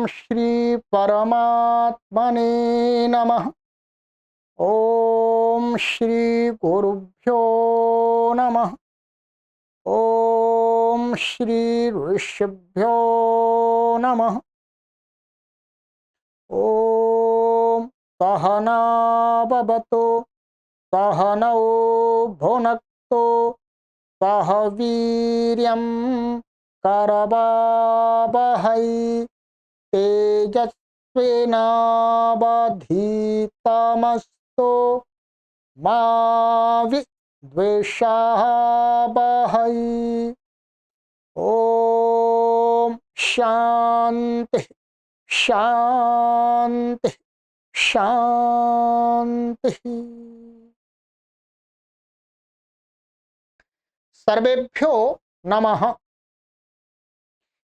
श्री परमात्मने नमः। ओम श्री गुरुभ्यो नमः। ओम श्री ऋषिभ्यो नमः। ओम सहना भवतु सहनौ भुनक्तु सह वीर्यं करवावहै तेजस्विनावधीतमस्तु मा विद्विषावहै। ओम शांति शांति शांति। सर्वेभ्यो नमः।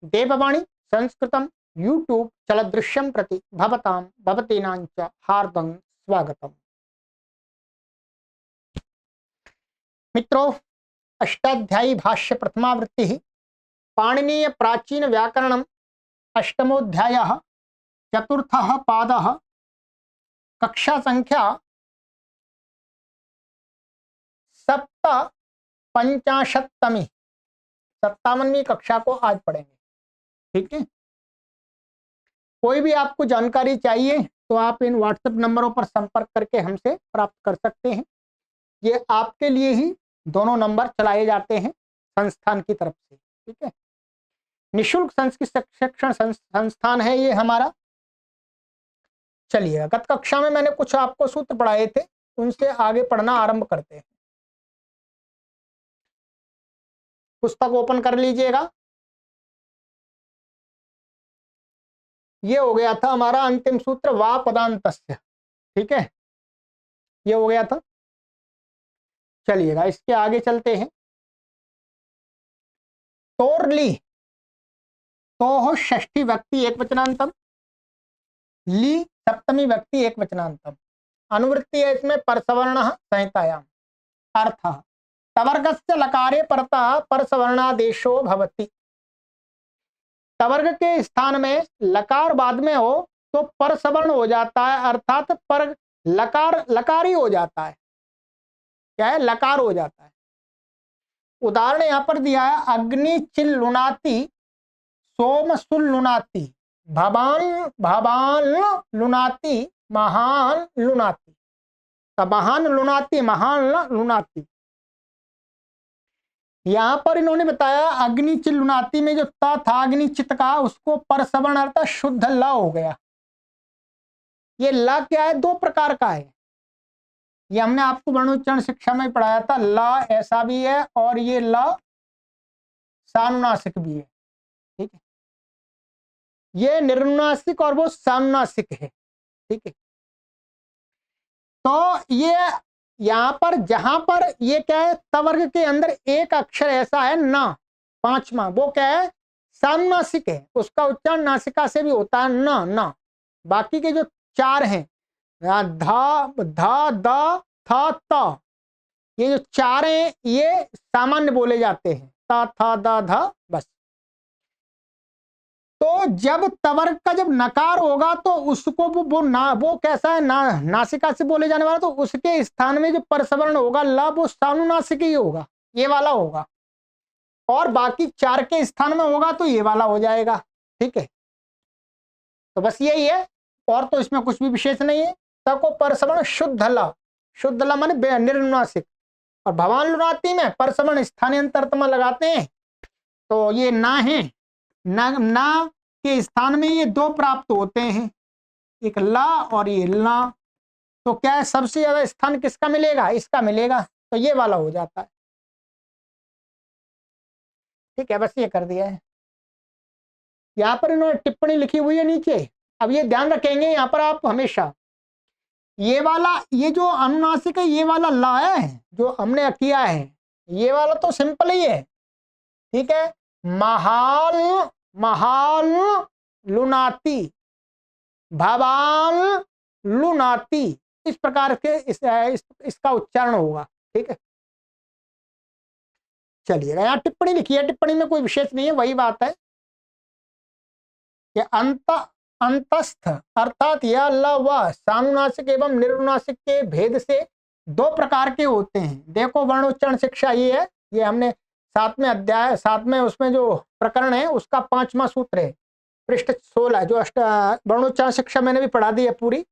देववाणी संस्कृतम यूट्यूब चलदृश्यं प्रति भवतां भवतीनांच हार्दं स्वागतम्। मित्रों, अष्टाध्यायी भाष्य प्रथमावृत्ति पाणिनीय प्राचीन व्याकरणम अष्टमोध्यायः चतुर्थः पादः कक्षा संख्या 57वीं कक्षा को आज पढ़ेंगे। ठीक है, कोई भी आपको जानकारी चाहिए तो आप इन व्हाट्सएप नंबरों पर संपर्क करके हमसे प्राप्त कर सकते हैं। ये आपके लिए ही दोनों नंबर चलाए जाते हैं संस्थान की तरफ से। ठीक है, निःशुल्क संस्कृत शिक्षण संस्थान है ये हमारा। चलिए, गत कक्षा में मैंने कुछ आपको सूत्र पढ़ाए थे, उनसे आगे पढ़ना आरंभ करते हैं। पुस्तक ओपन कर लीजिएगा। ये हो गया था हमारा अंतिम सूत्र वा पदांतस्य। ठीक है, ये हो गया था। चलिएगा, इसके आगे चलते हैं। तोरली तो हो षष्ठी व्यक्ति एक वचनांतम, ली सप्तमी व्यक्ति एक वचनांतम। अनुवृत्ति है इसमें परसवर्णः संहितायाम। अर्थ तवर्गस्य लकारे परतः परसवर्णादेशो भवति। तवर्ग के स्थान में लकार बाद में हो तो परसवर्ण हो जाता है, अर्थात पर लकारी हो जाता है। क्या है? लकार हो जाता है। उदाहरण यहां पर दिया है, अग्नि चिल लुनाती, सोम सुल लुनाती, भवान लुनाती, महान लुनाती। महान लुनाती, महान लुनाती। यहां पर इन्होंने बताया अग्नि चिल लुनाती में जो त था अग्निचित का, उसको परसवर्ण अर्थात शुद्ध ल हो गया। ये ल क्या है? दो प्रकार का है। ये हमने आपको वर्णोच्चारण शिक्षा में पढ़ाया था। ल ऐसा भी है और ये ल सानुनासिक भी है। ठीक है, ये निर्नुनासिक और वो सानुनासिक है। ठीक है, तो ये यहां पर जहां पर ये क्या है, तवर्ग के अंदर एक अक्षर ऐसा है ना, पांचवा, वो क्या है? सानुनासिक है। उसका उच्चारण नासिका से भी होता है ना ना। बाकी के जो चार हैं धा धा द था त, ये जो चार हैं ये सामान्य बोले जाते हैं, ता था दा धा बस। तो जब तवर्ग का जब नकार होगा तो उसको वो कैसा है? नासिका से बोले जाने वाला, तो उसके स्थान में जो परसवर्ण होगा ल, वो सानुनासिक ही होगा, ये वाला होगा। और बाकी चार के स्थान में होगा तो ये वाला हो जाएगा। ठीक है, तो बस यही है, और तो इसमें कुछ भी विशेष नहीं है। तब को परसवर्ण शुद्ध ल माने निर्नुनासिक। और भवान लुनाती में परसवर्ण स्थानांतरतमा लगाते हैं तो ये ना है, ना के स्थान में ये दो प्राप्त होते हैं, एक ला और ये ला। तो क्या है? सबसे ज्यादा स्थान किसका मिलेगा? इसका मिलेगा, तो ये वाला हो जाता है। ठीक है, बस ये कर दिया है। यहाँ पर इन्होंने टिप्पणी लिखी हुई है नीचे। अब ये ध्यान रखेंगे यहाँ पर आप हमेशा, ये वाला, ये जो अनुनासिक है ये वाला ला है जो हमने किया है, ये वाला तो सिंपल ही है। ठीक है, महाल महाल लुनाती, भवान लुनाती, इस प्रकार के इसका उच्चारण होगा। ठीक है, चलिएगा, यहाँ टिप्पणी लिखी है, टिप्पणी में कोई विशेष नहीं है, वही बात है कि अंत अंतस्थ अर्थात यह ल व सानुनासिक एवं निर्नुनासिक के भेद से दो प्रकार के होते हैं। देखो वर्णोच्चारण शिक्षा ये है, ये हमने 7वें अध्याय 7वें उसमें जो प्रकरण है उसका 5वां सूत्र है, पृष्ठ 16 जो वर्णोच्चारण शिक्षा मैंने भी पढ़ा दी है पूरी।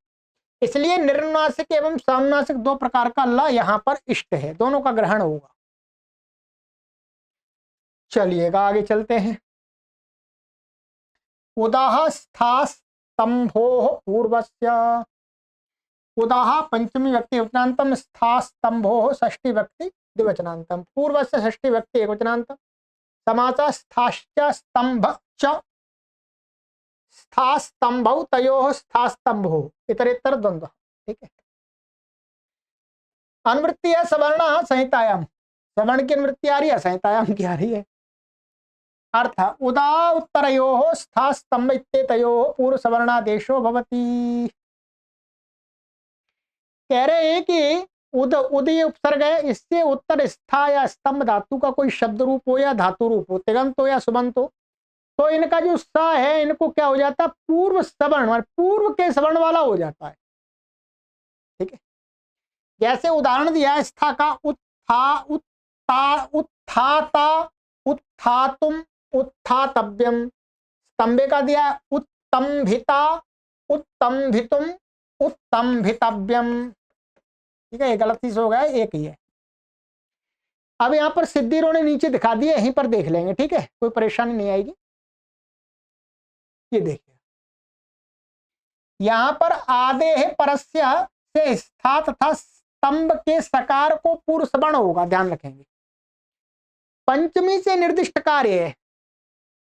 इसलिए निर्नुनासिक एवं सानुनासिक दो प्रकार का ल यहाँ पर इष्ट है, दोनों का ग्रहण होगा। चलिएगा आगे चलते हैं। उदाह स्थास्तंभो पूर्वस्य, उदाह पंचमी व्यक्ति वचनांतम, स्थास्तंभो षष्ठी व्यक्ति द्विवचनांतम, पूर्वस्य षष्ठी व्यक्ति एकवचनांतम, समासा स्थाश्च स्तंभ च, स्थास्तंभौ तयोः स्थास्तंभो इतरेतर द्वंद्व। ठीक है। अनुवृत्ति है सवर्ण संहितायाम, सवर्ण की अनुवृत्ति आ रही है, संहितायाम की आ रही है। अर्थ उदा उत्तरयोः स्था स्तंभ इत्येतयोः पूर्व सवर्णादेशो भवति। कह रहे हैं कि उद उद ये उपसर्ग है, इससे उत्तर स्था या स्तंभ धातु का कोई शब्द रूप हो या धातु रूप हो, तिगंत हो या सुबंत हो, तो इनका जो स है इनको क्या हो जाता है, पूर्व सवर्ण, पूर्व के सवर्ण वाला हो जाता है। ठीक है। जैसे उदाहरण दिया स्था का उत्था उत्ता उत्थाता उत्थातुम उत्थातव्यम, स्तंभे का दिया उत्तंभिता उत्तंभितुम उत्तंभितव्यम। ठीक है, गलत चीज हो गया, एक ही है। अब यहाँ पर सिद्धि ने नीचे दिखा दिया, यहीं पर देख लेंगे। ठीक है, कोई परेशानी नहीं आएगी। ये देखिए यहाँ पर आदेह परस्य से स्था तथा स्तंभ के सकार को पूर्व सवर्ण होगा, ध्यान रखेंगे। पंचमी से निर्दिष्ट कार्य है,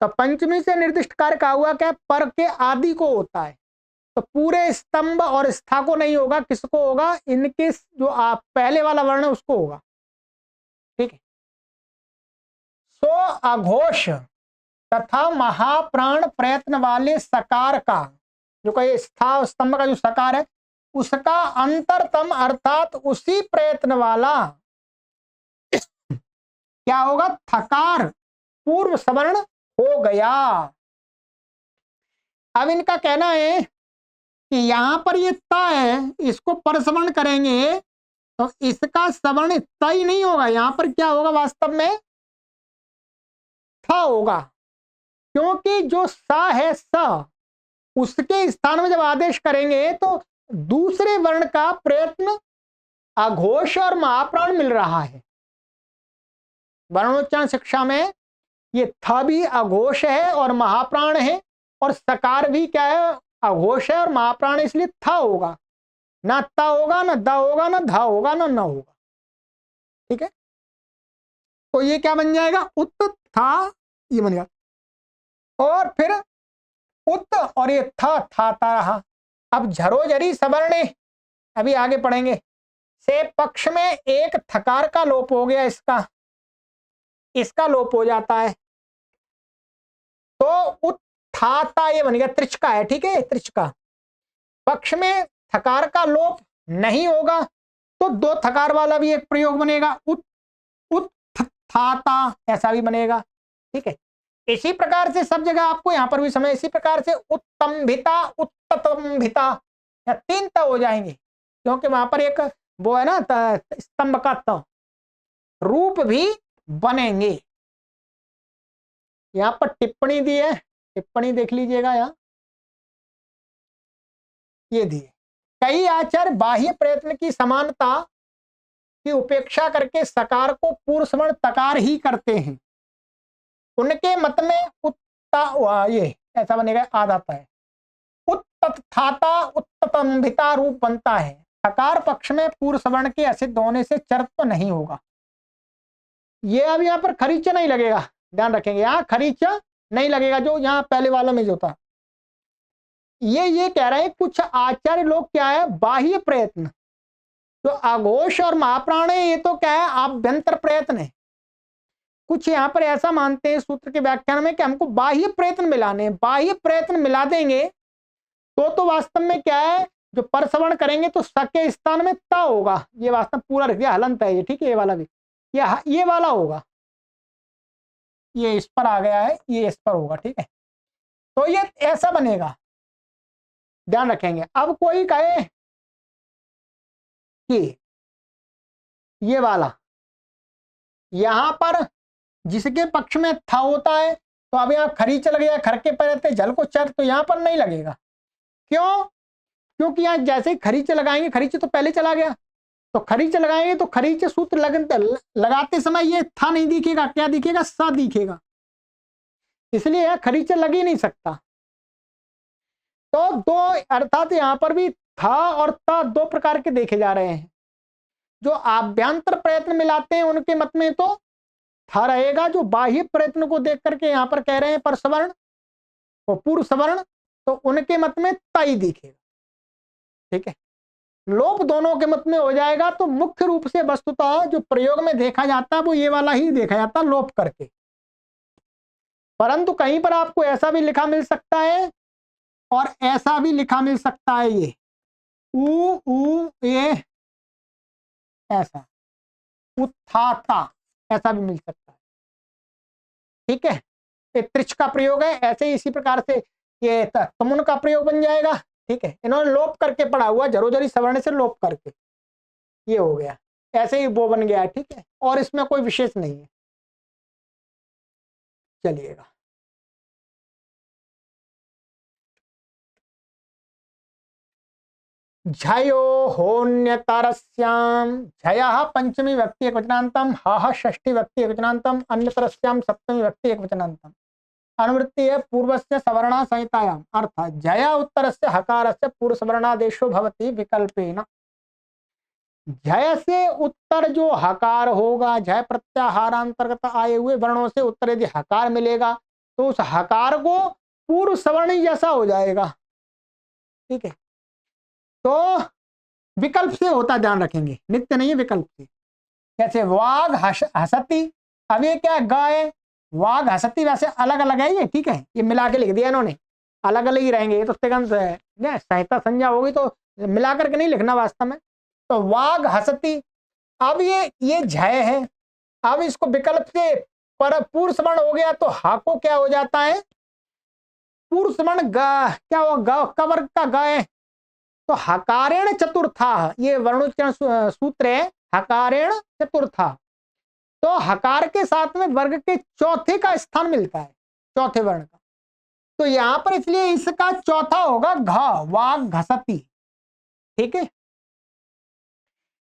तो पंचमी से निर्दिष्ट कार्य का हुआ क्या, पर के आदि को होता है, तो पूरे स्तंभ और स्था को नहीं होगा, किसको होगा, इनके जो आप पहले वाला वर्ण है उसको होगा। ठीक है। सो अघोष तथा महाप्राण प्रयत्न वाले सकार का जो कहे स्था और स्तंभ का जो सकार है उसका अंतरतम अर्थात उसी प्रयत्न वाला क्या होगा, थकार पूर्व सवर्ण हो गया। अब इनका कहना है कि यहां पर ये त है, इसको परसवर्ण करेंगे तो इसका सवर्ण त ही नहीं होगा, यहां पर क्या होगा, वास्तव में थ होगा, क्योंकि जो सा है स उसके स्थान में जब आदेश करेंगे तो दूसरे वर्ण का प्रयत्न अघोष और महाप्राण मिल रहा है। वर्णोच्चारण शिक्षा में ये थ भी अघोष है और महाप्राण है, और सकार भी क्या है, अघोष है और महाप्राण, इसलिए थ होगा, ना त होगा, ना द होगा, ना ध होगा, ना न होगा। ठीक है, तो ये क्या बन जाएगा, उत था, ये बन गया, और फिर उत और ये था रहा। अब झरोझरी सवर्ण, अभी आगे पढ़ेंगे, से पक्ष में एक थकार का लोप हो गया, इसका लोप हो जाता है, तो उत्थाता ये बन गया, त्रिचका है। ठीक है, त्रिचका पक्ष में थकार का लोप नहीं होगा तो दो थकार वाला भी एक प्रयोग बनेगा, उत्थाता ऐसा भी बनेगा। ठीक है, इसी प्रकार से सब जगह आपको यहां पर भी समय, इसी प्रकार से उत्तंभिता उत्तंभिता या तीन त हो जाएंगे, क्योंकि वहां पर एक वो है ना स्तंभ का त, रूप भी बनेंगे। यहां पर टिप्पणी दी है, टिप्पणी देख लीजिएगा, यहां ये दी है, कई आचार्य बाह्य प्रयत्न की समानता की उपेक्षा करके सकार को पूर्व सवर्ण तकार ही करते हैं। उनके मत में उत्ता ये ऐसा बनेगा, आदाता है, उत्तथाता उत्तंभिता रूप बनता है। थकार पक्ष में पूर्व सवर्ण के असिद्ध होने से चरत्व नहीं होगा। ये अब यहाँ पर खरीचा नहीं लगेगा, ध्यान रखेंगे, यहाँ खरीचा नहीं लगेगा जो यहाँ पहले वालों में जो था। ये कह रहे हैं कुछ आचार्य लोग क्या है, बाह्य प्रयत्न, जो अघोष और महाप्राण है ये तो क्या है, आभ्यंतर प्रयत्न है। कुछ यहाँ पर ऐसा मानते हैं सूत्र के व्याख्यान में कि हमको बाह्य प्रयत्न मिलाने, बाह्य प्रयत्न मिला देंगे तो वास्तव में क्या है, जो परसवर्ण करेंगे तो स के स्थान में त होगा। ये वास्तव पूरा रख दिया, हलंत है ये। ठीक है, ये वाला भी ये वाला होगा, ये इस पर आ गया है, ये इस पर होगा। ठीक है, तो ये ऐसा बनेगा, ध्यान रखेंगे। अब कोई कहे कि ये वाला यहां पर जिसके पक्ष में था होता है, तो अब यहाँ खरी चल गया, खर के पहले जल को चर, तो यहां पर नहीं लगेगा। क्यों? क्योंकि यहाँ जैसे ही खरीच लगाएंगे, खरीच तो पहले चला गया, तो खरीच लगाएंगे तो खरीच सूत्र लगाते समय ये था नहीं दिखेगा, क्या दिखेगा? सा दिखेगा, इसलिए यह खरीच लग ही नहीं सकता। तो दो, अर्थात यहां पर भी था और ता दो प्रकार के देखे जा रहे हैं। जो आभ्यंतर प्रयत्न मिलाते हैं उनके मत में तो था रहेगा, जो बाह्य प्रयत्न को देख करके यहां पर कह रहे हैं पर सवर्ण और पूर्व सवर्ण, तो उनके मत में ताई दिखेगा। ठीक है, लोप दोनों के मत में हो जाएगा। तो मुख्य रूप से वस्तुतः जो प्रयोग में देखा जाता है वो ये वाला ही देखा जाता है, लोप करके। परंतु कहीं पर आपको ऐसा भी लिखा मिल सकता है और ऐसा भी लिखा मिल सकता है, ये उ ये ऐसा उत्थाता, ऐसा भी मिल सकता है। ठीक है, ये त्रिच का प्रयोग है, ऐसे ही इसी प्रकार से ये तमुन का प्रयोग बन जाएगा। ठीक है, इन्होंने लोप करके पढ़ा हुआ, जरोजरी सवर्ण से लोप करके ये हो गया, ऐसे ही वो बन गया। ठीक है, और इसमें कोई विशेष नहीं है। चलिएगा, झयो होन्यतरस्याम, झयः पंचमी व्यक्ति एकवचनान्तम, हः षष्ठी व्यक्ति एकवचनान्तम, अन्यतरस्याम सप्तमी व्यक्ति एकवचनान्तम। अनुवृत्ति है पूर्वस्य सवर्णा संहितायाम, अर्थात जय उत्तरस्य हकारस्य पूर्व सवर्णादेशो भवति विकल्पेन। जय से उत्तर जो हकार होगा, जय प्रत्याहारांतर्गत आए हुए वर्णों से उत्तर यदि हकार मिलेगा तो उस हकार को पूर्व सवर्ण जैसा हो जाएगा। ठीक है, तो विकल्प से होता, ध्यान रखेंगे, नित्य नहीं है, विकल्प से। कैसे? वाघ हसती, अब ये क्या गाय, वाघ हसती वैसे अलग अलग है ये। ठीक है, ये मिला के लिख दिया इन्होंने, अलग अलग ही रहेंगे ये तो संहिता संज्ञा होगी, तो मिला करके नहीं लिखना वास्तव में। तो वाघ हसती, अब ये झय है, अब इसको विकल्प से पर पूर्व सवर्ण हो गया तो हा को क्या हो जाता है? पूर्व सवर्ण ग, क्या हुआ? ग का वर्ग का गाय, तो हकारेण चतुर्था, ये वर्णोच्चारण सूत्र है, हकारेण चतुर्था, तो हकार के साथ में वर्ग के चौथे का स्थान मिलता है, चौथे वर्ण का। तो यहां पर इसलिए इसका चौथा होगा घ, वाघ घसती। ठीक है,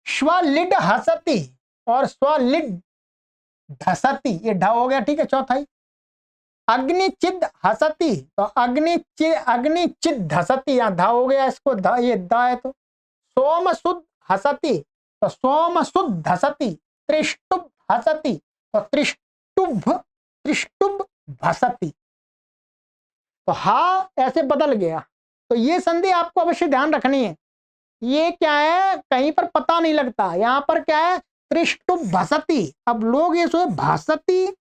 स्वलिड हसती और स्वलिड धसती, ये ढ हो गया। ठीक है, चौथा ही। अग्निचिद हसती, तो अग्निचिद धसती, यहां धा हो गया, इसको ये दा है। तो सोम शुद्ध हसती, तो सोम शुद्ध धसती। त्रिष्टुभ हसती, तो त्रिष्टुभ भसती, तो हा ऐसे बदल गया। तो ये संधि आपको अवश्य ध्यान रखनी है। ये क्या है, कहीं पर पता नहीं लगता, यहां पर क्या है? त्रिष्टुभ भसती। अब लोग ये सोचे भासती,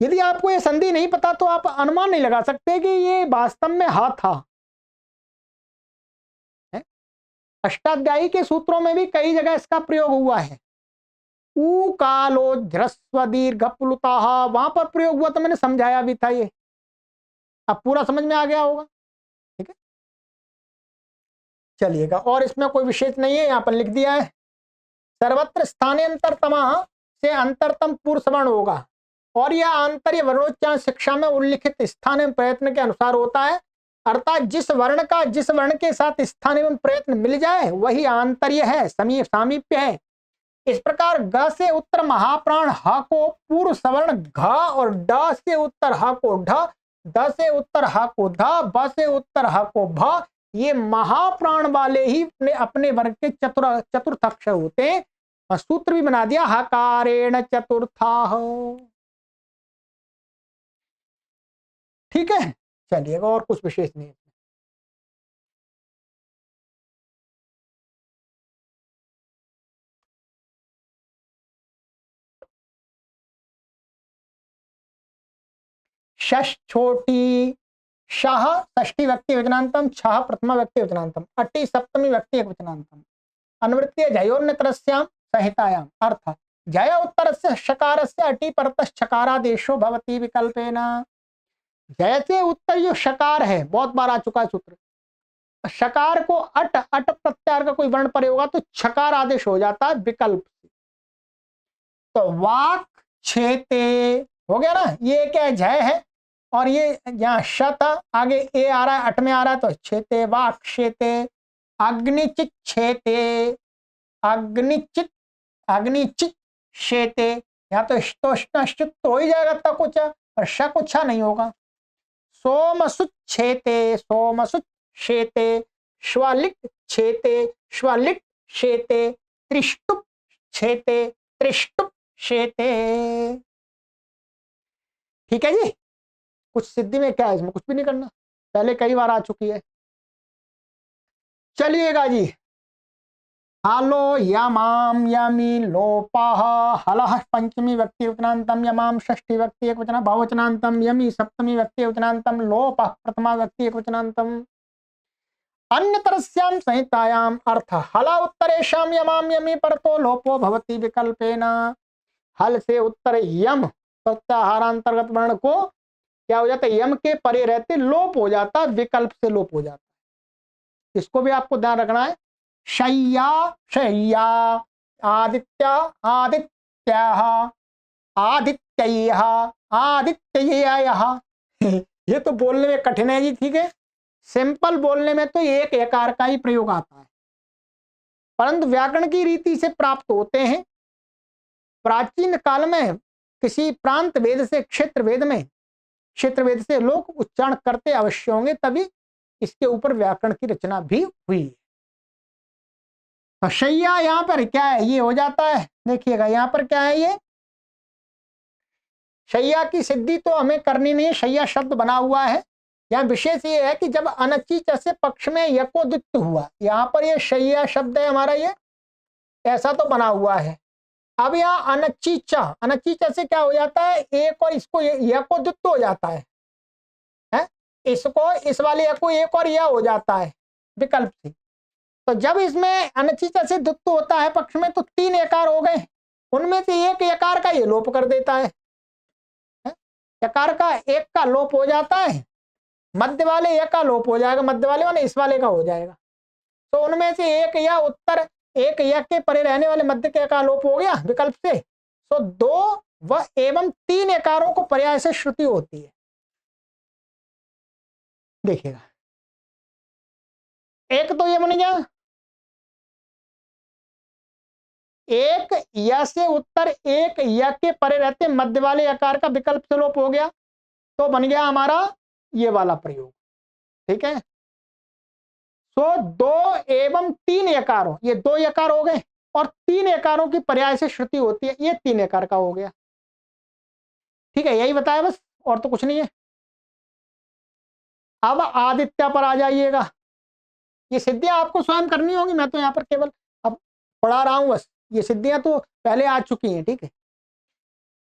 यदि आपको ये संधि नहीं पता तो आप अनुमान नहीं लगा सकते कि ये वास्तव में हा था। अष्टाध्यायी के सूत्रों में भी कई जगह इसका प्रयोग हुआ है। ऊ कालो ध्रस्व दीर्घ प्लुता, वहां पर प्रयोग हुआ, तो मैंने समझाया भी था ये, अब पूरा समझ में आ गया होगा। ठीक है, चलिएगा, और इसमें कोई विशेष नहीं है, यहां पर लिख दिया है। सर्वत्र स्थाने अंतरतमा से अंतरतम पूर्व सवर्ण होगा, और यह आंतर्य वर्णोच्चारण शिक्षा में उल्लिखित स्थान एवं प्रयत्न के अनुसार होता है। अर्थात जिस वर्ण के साथ स्थान एवं प्रयत्न मिल जाए वही आंतर्य है, सामीप्य है। इस प्रकार ग से उत्तर महाप्राण ह को पूर्व सवर्ण घ, और ड से उत्तर ह को ढ, द से उत्तर ह को ध, ब से उत्तर ह को भ, ये महाप्राण वाले ही अपने वर्ग के चतुर्थ अक्षर होते हैं। और सूत्र भी बना दिया, हकारेण चतुर्था। ठीक है, चलिएगा, और कुछ विशेष नहीं। शश छोटी, शाह षष्ठी व्यक्ति वचनांतम, छह प्रथमा व्यक्ति वचनांतम, अट्टी सप्तमी व्यक्ति एक वचनांतम। अनुवृत्ति जयोन्यतरस्याम संहितायाम, अर्थ जय उत्तरस्य शकारस्य अटि परतः छकारादेशो भवति विकल्पेन। जैसे उत्तर जो शकार है, बहुत बार आ चुका है सूत्र, शकार को अट अट प्रत्यार का कोई वर्ण परे होगा तो छकार आदेश हो जाता है विकल्प। तो वाक छेते हो गया ना, ये क्या है, जय है, और ये यहाँ श था, आगे ए आ रहा है, अट में आ रहा है, तो छेते वाक छेते, अग्निचित छेते, अग्निचित अग्निचित शेते, या तो ष्टोष्ट तो ही जाएगा तक उच्चा, और शक उच्छा नहीं होगा। सोमसुत छेते सोमसुत शेते, श्वलिट छेते श्वलिट शेते, त्रिष्टुप छेते त्रिष्टुप शेते। ठीक है जी, कुछ सिद्धि में क्या है, इसमें कुछ भी नहीं करना, पहले कई बार आ चुकी है। चलिएगा जी, हालो यमाम यमी लोपाह, हलह पंचमी व्यक्ति वचनांतम, यमाम षष्ठी व्यक्ति एक वचन बहुवचनांतम, यमी सप्तमी व्यक्ति वचनांतम, लोपः प्रथमा व्यक्ति एक वचनांतम। अन्यतरस्याम संहितायाम अर्थ हला उत्तरेषाम यमाम यमी परतो लोपो भवति विकल्पेन। हल से उत्तर यम प्रत्याहारांतर्गत वर्ण को क्या हो जाता है, यम के परे रहते लोप हो जाता, विकल्प से लोप हो जाता। इसको भी आपको ध्यान रखना है। शय्या शय्या, आदित्य आदित्याः, आदित्ययः आदित्ययाः। ये तो बोलने में कठिन है जी, ठीक है, सिंपल बोलने में तो एक यकार का ही प्रयोग आता है, परंतु व्याकरण की रीति से प्राप्त होते हैं। प्राचीन काल में किसी प्रांत वेद से क्षेत्र वेद से लोग उच्चारण करते अवश्य होंगे, तभी इसके ऊपर व्याकरण की रचना भी हुई। तो शैया यहां पर क्या है, ये हो जाता है, देखिएगा यहां पर क्या है, ये शैया की सिद्धि तो हमें करनी नहीं, शैया शब्द बना हुआ है। यहाँ विशेष ये है कि जब अनचीच से पक्ष में यकोदित्य हुआ, यहाँ पर ये शैया शब्द है हमारा, ये ऐसा तो बना हुआ है। अब यहाँ अनचीचा से क्या हो जाता है, एक और इसको यकोदित्य हो जाता है, इसको इस वाले यको एक और यह हो जाता है विकल्प से। तो जब इसमें अनचीचा से दुत्व होता है पक्ष में, तो 3 यकार हो गए, उनमें से एक यकार का ये लोप कर देता है, यकार का एक का लोप हो जाता है, मध्य वाले एक का लोप हो जाएगा, मध्य वाले माने इस वाले का हो जाएगा। तो उनमें से एक या उत्तर एक या के परे रहने वाले मध्य के का लोप हो गया विकल्प से। तो 2 व एवं 3 यकारों को पर्याय से श्रुति होती है। देखिएगा, एक तो ये बन गया, एक या से उत्तर एक या के परे रहते मध्य वाले यकार का विकल्प से लोप हो गया, तो बन गया हमारा ये वाला प्रयोग, ठीक है। सो 2 एवं 3 यकारों, ये 2 यकार हो गए, और 3 यकारों की पर्याय से श्रुति होती है, ये 3 यकार का हो गया, ठीक है, यही बताया बस, और तो कुछ नहीं है। अब आदित्य पर आ जाइएगा, ये सिद्धियां आपको स्वयं करनी होगी, मैं तो यहाँ पर केवल अब पढ़ा रहा हूं बस, ये सिद्धियां तो पहले आ चुकी हैं, ठीक है।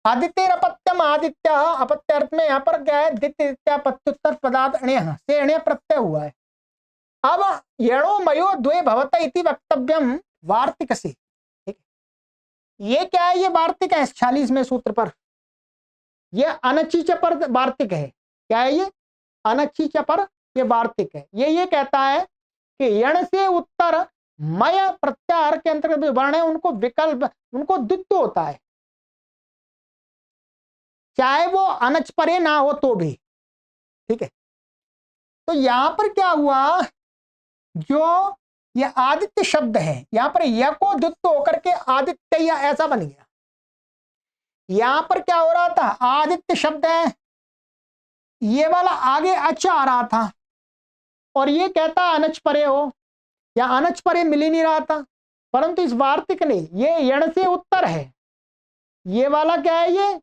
आदित्य अपत्यम, आदित्य अपत्य अर्थ में यहाँ पर क्या है, द्वितीयपत्युत्तर पदार्थ अण्यः से अण्यः प्रत्यय हुआ है। अब यणो मयो द्वे भवत इति वक्तव्यम वार्तिक से, ठीक है, ये क्या है, ये वार्तिक है 46वें सूत्र पर, ये अनचीच पर वार्तिक है। क्या है ये, अनचीच पर ये वार्तिक है। ये कहता है कि यण से उत्तर मय प्रत्याहार के अंतर्गत जो वर्ण है उनको विकल्प, उनको द्वित्व होता है, चाहे वो अनच परे ना हो तो भी, ठीक है। तो यहां पर क्या हुआ, जो ये आदित्य शब्द है यहां पर य को द्वित्व होकर के आदित्य या ऐसा बन गया। यहां पर क्या हो रहा था, आदित्य शब्द है, ये वाला आगे अच आ रहा था, और ये कहता अनच परे हो, या अनच परे मिल ही नहीं रहा था, परंतु इस वार्तिक ने ये यण से उत्तर है, ये वाला क्या है, ये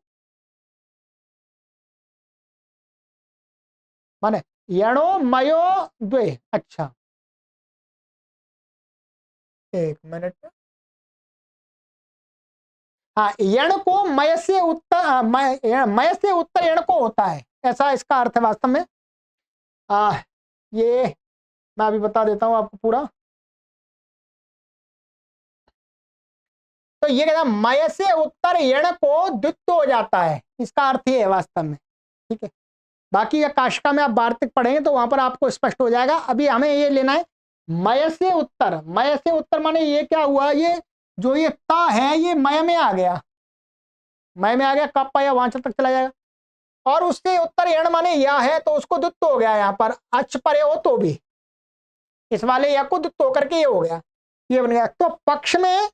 माने यणो मयो द्वे। अच्छा एक मिनट, हाँ, यण को मय से उत्तर, मय से उत्तर यण को होता है, ऐसा इसका अर्थ है वास्तव में। ये मैं अभी बता देता हूं आपको पूरा। तो ये कहता है मय से उत्तर यण को द्वित्व हो जाता है, इसका अर्थ ये है वास्तव में, ठीक है। बाकी ये काशिका में आप वार्तिक पढ़ेंगे तो वहां पर आपको स्पष्ट हो जाएगा। अभी हमें ये लेना है मय से उत्तर। मय से उत्तर माने ये क्या हुआ, ये जो ये ता है ये मय में आ गया, मय में आ गया, कप या वहां तक चला जाएगा। और उसके उत्तर यण माने या है तो उसको दुत्त हो गया, यहाँ पर अच परे हो तो भी इस वाले या को दुत्त होकर के ये हो गया, ये बन गया। तो पक्ष में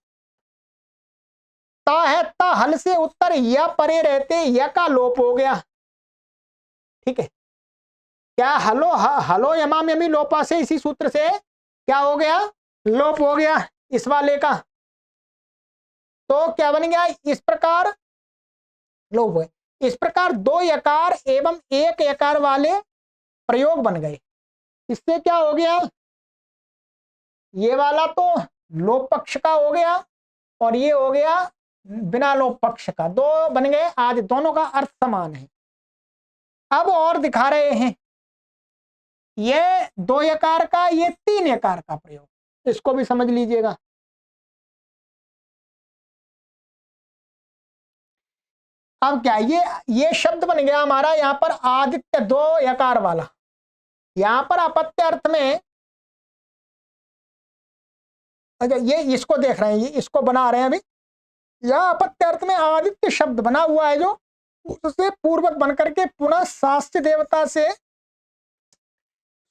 ता है, ता हल से उत्तर या परे रहते या का लोप हो गया। ठीक है, क्या हलो हलो यमाम यमी लोपा से इसी सूत्र से क्या हो गया, लोप हो गया इस वाले का। तो क्या बन गया, इस प्रकार लोप हुए। इस प्रकार दो यकार एवं एक यकार वाले प्रयोग बन गए। इससे क्या हो गया, ये वाला तो लोप पक्ष का हो गया और ये हो गया बिना लोप पक्ष का, दो बन गए। आज दोनों का अर्थ समान है। अब और दिखा रहे हैं, ये दो यकार का, ये तीन यकार का प्रयोग, इसको भी समझ लीजिएगा। अब क्या, ये शब्द बन गया हमारा यहां पर आदित्य, दो यकार वाला। यहां पर अपत्य अर्थ में, अच्छा ये इसको देख रहे हैं, ये इसको बना रहे हैं अभी। यह अपत्य अर्थ में आदित्य शब्द बना हुआ है, जो उससे पूर्वक बनकर के पुनः शास्त्र देवता से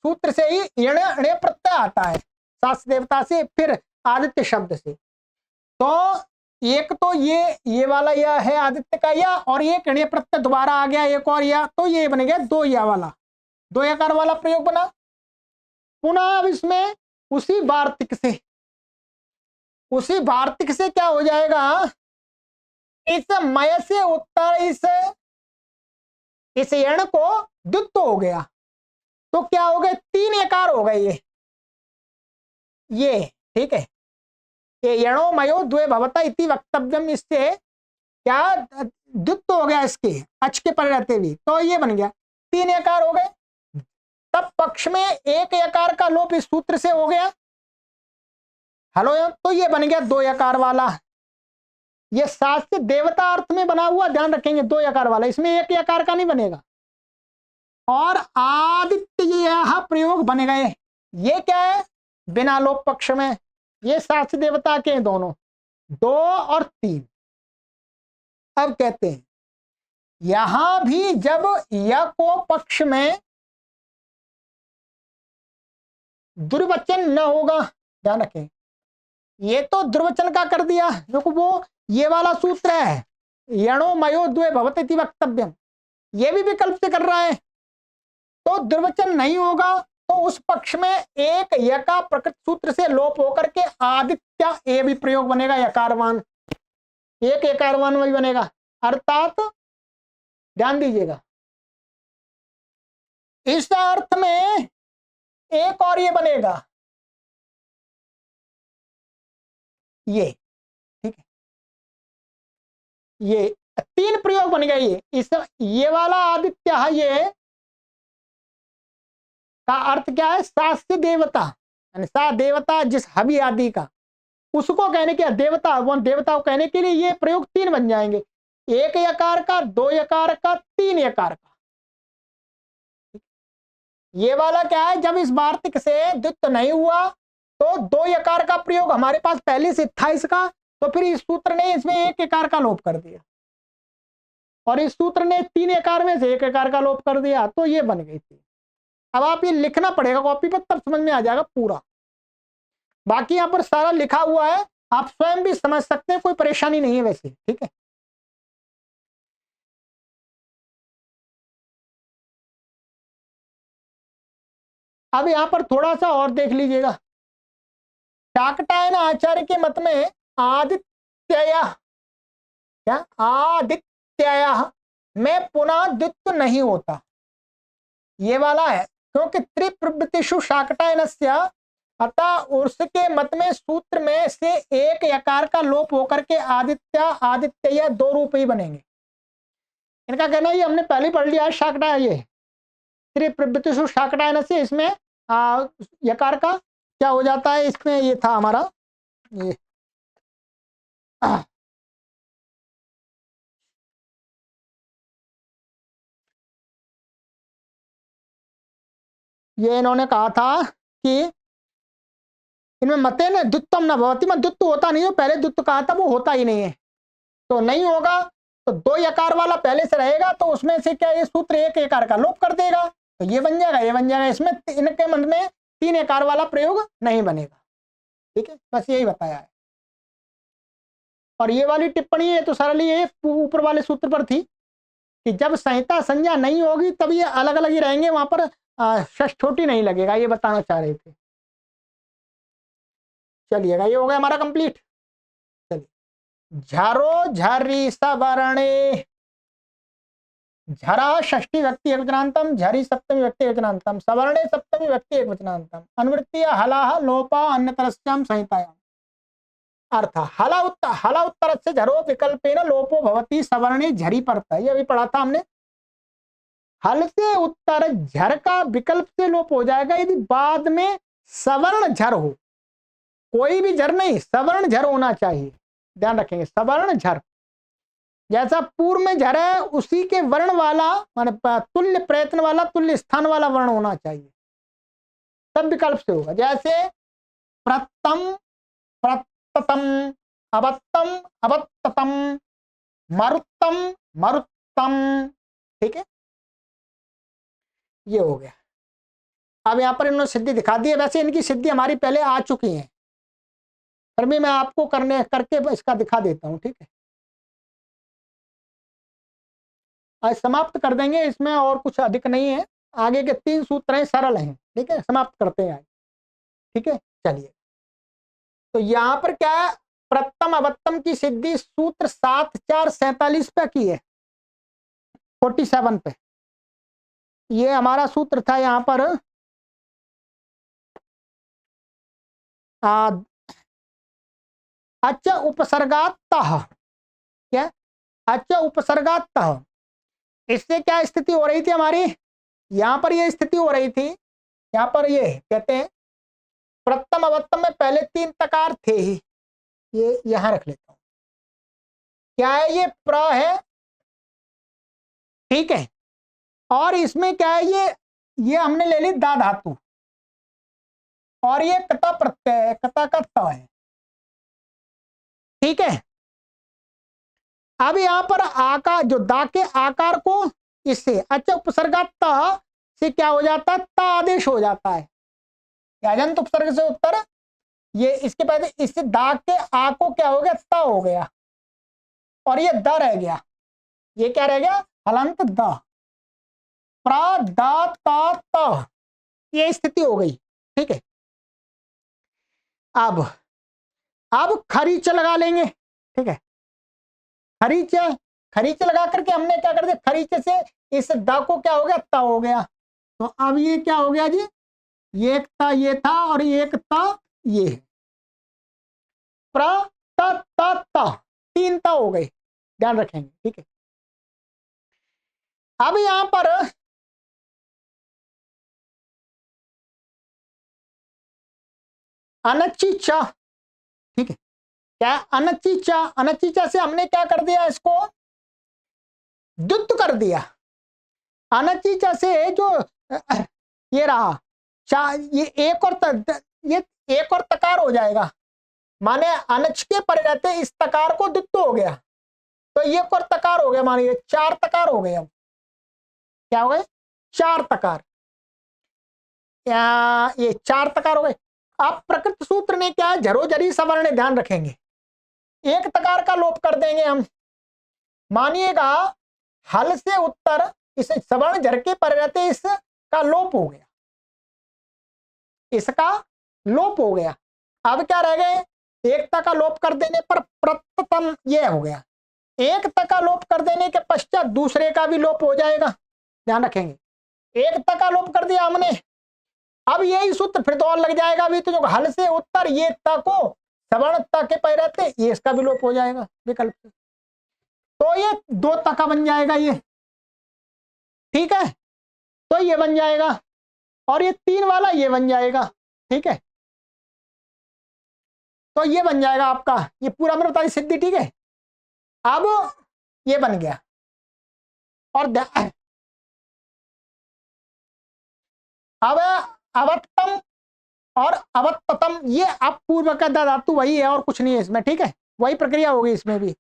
सूत्र से ही यण प्रत्यय आता है, शास्त्र देवता से फिर आदित्य शब्द से। तो एक तो ये वाला या है आदित्य का या, और ये कणीय प्रत्यय दोबारा आ गया एक और या, तो ये बन गया दो या वाला, दो यकार वाला प्रयोग बना। पुनः अब इसमें उसी वार्तिक से क्या हो जाएगा, इस मय से उत्तर इस यण को द्वित्व हो गया, तो क्या हो गए, तीन यकार हो गए ये। ठीक है, ये यणो मयो द्वे भवता इति वक्तव्यम, इससे क्या द्वित्व हो गया इसके अच के पर रहते हुए, तो ये बन गया तीन यकार हो गए। तब पक्ष में एक यकार का लोप इस सूत्र से हो गया, हलो, तो ये बन गया दो यकार वाला। ये शास्त्र देवता अर्थ में बना हुआ, ध्यान रखेंगे, दो यकार वाला, इसमें एक यकार का नहीं बनेगा। और आदित्य यह प्रयोग बन गए, ये क्या है, बिना लोप पक्ष में, ये शास्त्र देवता के दोनों, दो और तीन। अब कहते हैं यहां भी जब य को पक्ष में दुर्वचन न होगा, ध्यान रखें, ये तो दुर्वचन का कर दिया, जो वो ये वाला सूत्र है, यणो मयो द्वे भवति वक्तव्यम, ये भी विकल्प से कर रहा है, तो दुर्वचन नहीं होगा, तो उस पक्ष में एक यका प्रकृत सूत्र से लोप होकर के आदित्य ए भी प्रयोग बनेगा, यकारवान, एक यकारवान वही बनेगा। अर्थात ध्यान दीजिएगा, इस अर्थ में एक और ये बनेगा, ये, ठीक है, ये तीन प्रयोग बन गए। ये वाला आदित्य है, ये का अर्थ क्या है, शास्त्र देवता, यानी सा देवता जिस हवि आदि का, उसको कहने के देवता, वो देवता को कहने के लिए ये प्रयोग तीन बन जाएंगे, एक यकार का, दो यकार का, तीन यकार का। ये वाला क्या है, जब इस वार्तिक से द्वित्व नहीं हुआ तो दो यकार का प्रयोग हमारे पास पहले से था इसका, तो फिर इस सूत्र ने इसमें एक यकार का लोप कर दिया, और इस सूत्र ने तीन यकार में से एक यकार का लोप कर दिया, तो ये बन गई थी। अब आप ये लिखना पड़ेगा कॉपी पर, तब समझ में आ जाएगा पूरा। बाकी यहां पर सारा लिखा हुआ है, आप स्वयं भी समझ सकते हैं, कोई परेशानी नहीं है वैसे। ठीक है, अब यहां पर थोड़ा सा और देख लीजिएगा, शाकटायन आचार्य के मत में आदित्य, क्या आदित्य में पुनः द्वित्व नहीं होता, ये वाला है, क्योंकि त्रिप्रवृत्तिषु शाकटायनस्य, अतः उसके मत में सूत्र में से एक यकार का लोप होकर के आदित्य दो रूप ही बनेंगे। इनका कहना है, ये हमने पहले पढ़ लिया है, शाकटायन, ये त्रिप्रवृत्तिषु शाकटायनस्य, इसमें यकार का क्या हो जाता है, इसमें ये था हमारा ये ये इन्होंने कहा था कि इनमें मतेन द्वित्वम न भवति, में द्वित्व होता नहीं है, पहले द्वित्व कहा था वो होता ही नहीं है, तो नहीं होगा। तो दो यकार वाला पहले से रहेगा तो उसमें से क्या ये सूत्र एक यकार का लोप कर देगा, तो ये बन जाएगा, ये बन जाएगा। इसमें इनके मन में तीन यकार वाला प्रयोग नहीं बनेगा। ठीक है, बस यही बताया है। और ये वाली टिप्पणी है तो सरल ये ऊपर वाले सूत्र पर थी कि जब संहिता संज्ञा नहीं होगी तब ये अलग अलग ही रहेंगे, वहां पर षष्ठोटी नहीं लगेगा, ये बताना चाह रहे थे। चलिएगा, ये हो गया हमारा कंप्लीट। चलिए, झरो झरी सवर्णे, झरा षष्ठी व्यक्ति एकवचनांतम, झरी सप्तमी व्यक्ति एकवचनांतम, सवर्णे सप्तमी व्यक्ति एकवचनांतम, अनुवृत्तिय हलाह लोपा अन्यतरस्याम संहितायाम। अर्थ हला उत्तर से झरो विकल्पेन लोपो भवति सवर्णे झरी पड़ता है, ये अभी पढ़ा था हमने। हल से उत्तर झर का विकल्प से लोप हो जाएगा यदि बाद में सवर्ण झर हो, कोई भी झर नहीं, सवर्ण झर होना चाहिए, ध्यान रखेंगे, सवर्ण झर। जैसा पूर्व में झर है उसी के वर्ण वाला, माने तुल्य प्रयत्न वाला, तुल्य स्थान वाला वर्ण होना चाहिए, तब विकल्प से होगा। जैसे प्रतम प्रततम, अवत्तम अवत्ततम, मरुत्तम मरुत्तम। ठीक है, ये हो गया। अब यहां पर इन्होंने सिद्धि दिखा दी है, वैसे इनकी सिद्धि हमारी पहले आ चुकी है, फिर भी मैं आपको करके इसका दिखा देता हूं। ठीक है, आज समाप्त कर देंगे, इसमें और कुछ अधिक नहीं है, आगे के 3 सूत्र हैं, सरल हैं। ठीक है, समाप्त करते हैं आज। ठीक है, चलिए, तो यहां पर क्या है, प्रथम अवत्तम की सिद्धि सूत्र 7-4-47 पे की है, 47 पे। ये हमारा सूत्र था यहां पर अच्छा उपसर्गात्तः, क्या अच्छा उपसर्गात्तः, इससे क्या स्थिति हो रही थी हमारी, यहां पर ये स्थिति हो रही थी, यहां पर ये कहते हैं प्रथम अवत्तम में पहले 3 तकार थे ही, ये यहां रख लेता हूं, क्या है, ये प्र है। ठीक है, और इसमें क्या है, ये हमने ले ली दा धातु, और ये कता प्रत्यय है, कता का त है। ठीक है, अब यहां पर आकार, जो दा के आकार को इससे अच्छा उपसर्गा त से क्या हो जाता है, ता आदेश हो जाता है, याजंत उपसर्ग से उत्तर, ये इसके पहले इससे दा के आ को क्या हो गया, ता हो गया, और ये द रह गया, ये क्या रह गया, हलंत द, प्रा दा ता त, ये स्थिति हो गई। ठीक है, अब खरीच लगा लेंगे। ठीक है, खरीच लगा करके हमने क्या कर दिया, खरीच से इस द को क्या हो गया, ता हो गया, तो अब ये क्या हो गया जी, ये एक ता ये था और एक ता ये है, प्र त त त, 3 ता हो गए, ध्यान रखेंगे। ठीक है, अब यहां पर अनचिचा। ठीक है, क्या अनचिचा, अनचिचा से हमने क्या कर दिया, इसको द्वित्व कर दिया। अनचिचा से जो ये रहा ये एक और ये एक और तकार हो जाएगा, माने अनच के परे रहते इस तकार को द्वित्व हो गया, तो ये एक और तकार हो गया, मानिए 4 तकार हो गए। अब क्या हो गए, 4 तकार, ये 4 तकार हो गए। अब प्रकृत सूत्र ने क्या है, झरो झरी सवर्ण, ध्यान रखेंगे, एक तकार का लोप कर देंगे हम, मानिएगा हल से उत्तर इस सवर्ण झर के पर रहते इसका लोप हो गया, इसका लोप हो गया। अब क्या रह गए, एकता का लोप कर देने पर प्रततम ये हो गया, एकता का लोप कर देने के पश्चात दूसरे का भी लोप हो जाएगा, ध्यान रखेंगे, एकता का लोप कर दिया हमने, अब यही सूत्र फिर तो और लग जाएगा, अभी तो जो हल से उत्तर ये ता को सवर्ण ता के पै रहते ये इसका भी लोप हो जाएगा विकल्प से, तो ये 2 ता का बन जाएगा ये। ठीक है, तो ये बन जाएगा, और ये 3 वाला ये बन जाएगा। ठीक है, तो ये बन जाएगा आपका, ये पूरा मैंने बता दी सिद्धि। ठीक है, अब ये बन गया, और अब अवत्तम और अवत्तम, ये अब पूर्व का धातु वही है और कुछ नहीं है इसमें, ठीक है, वही प्रक्रिया होगी इसमें भी।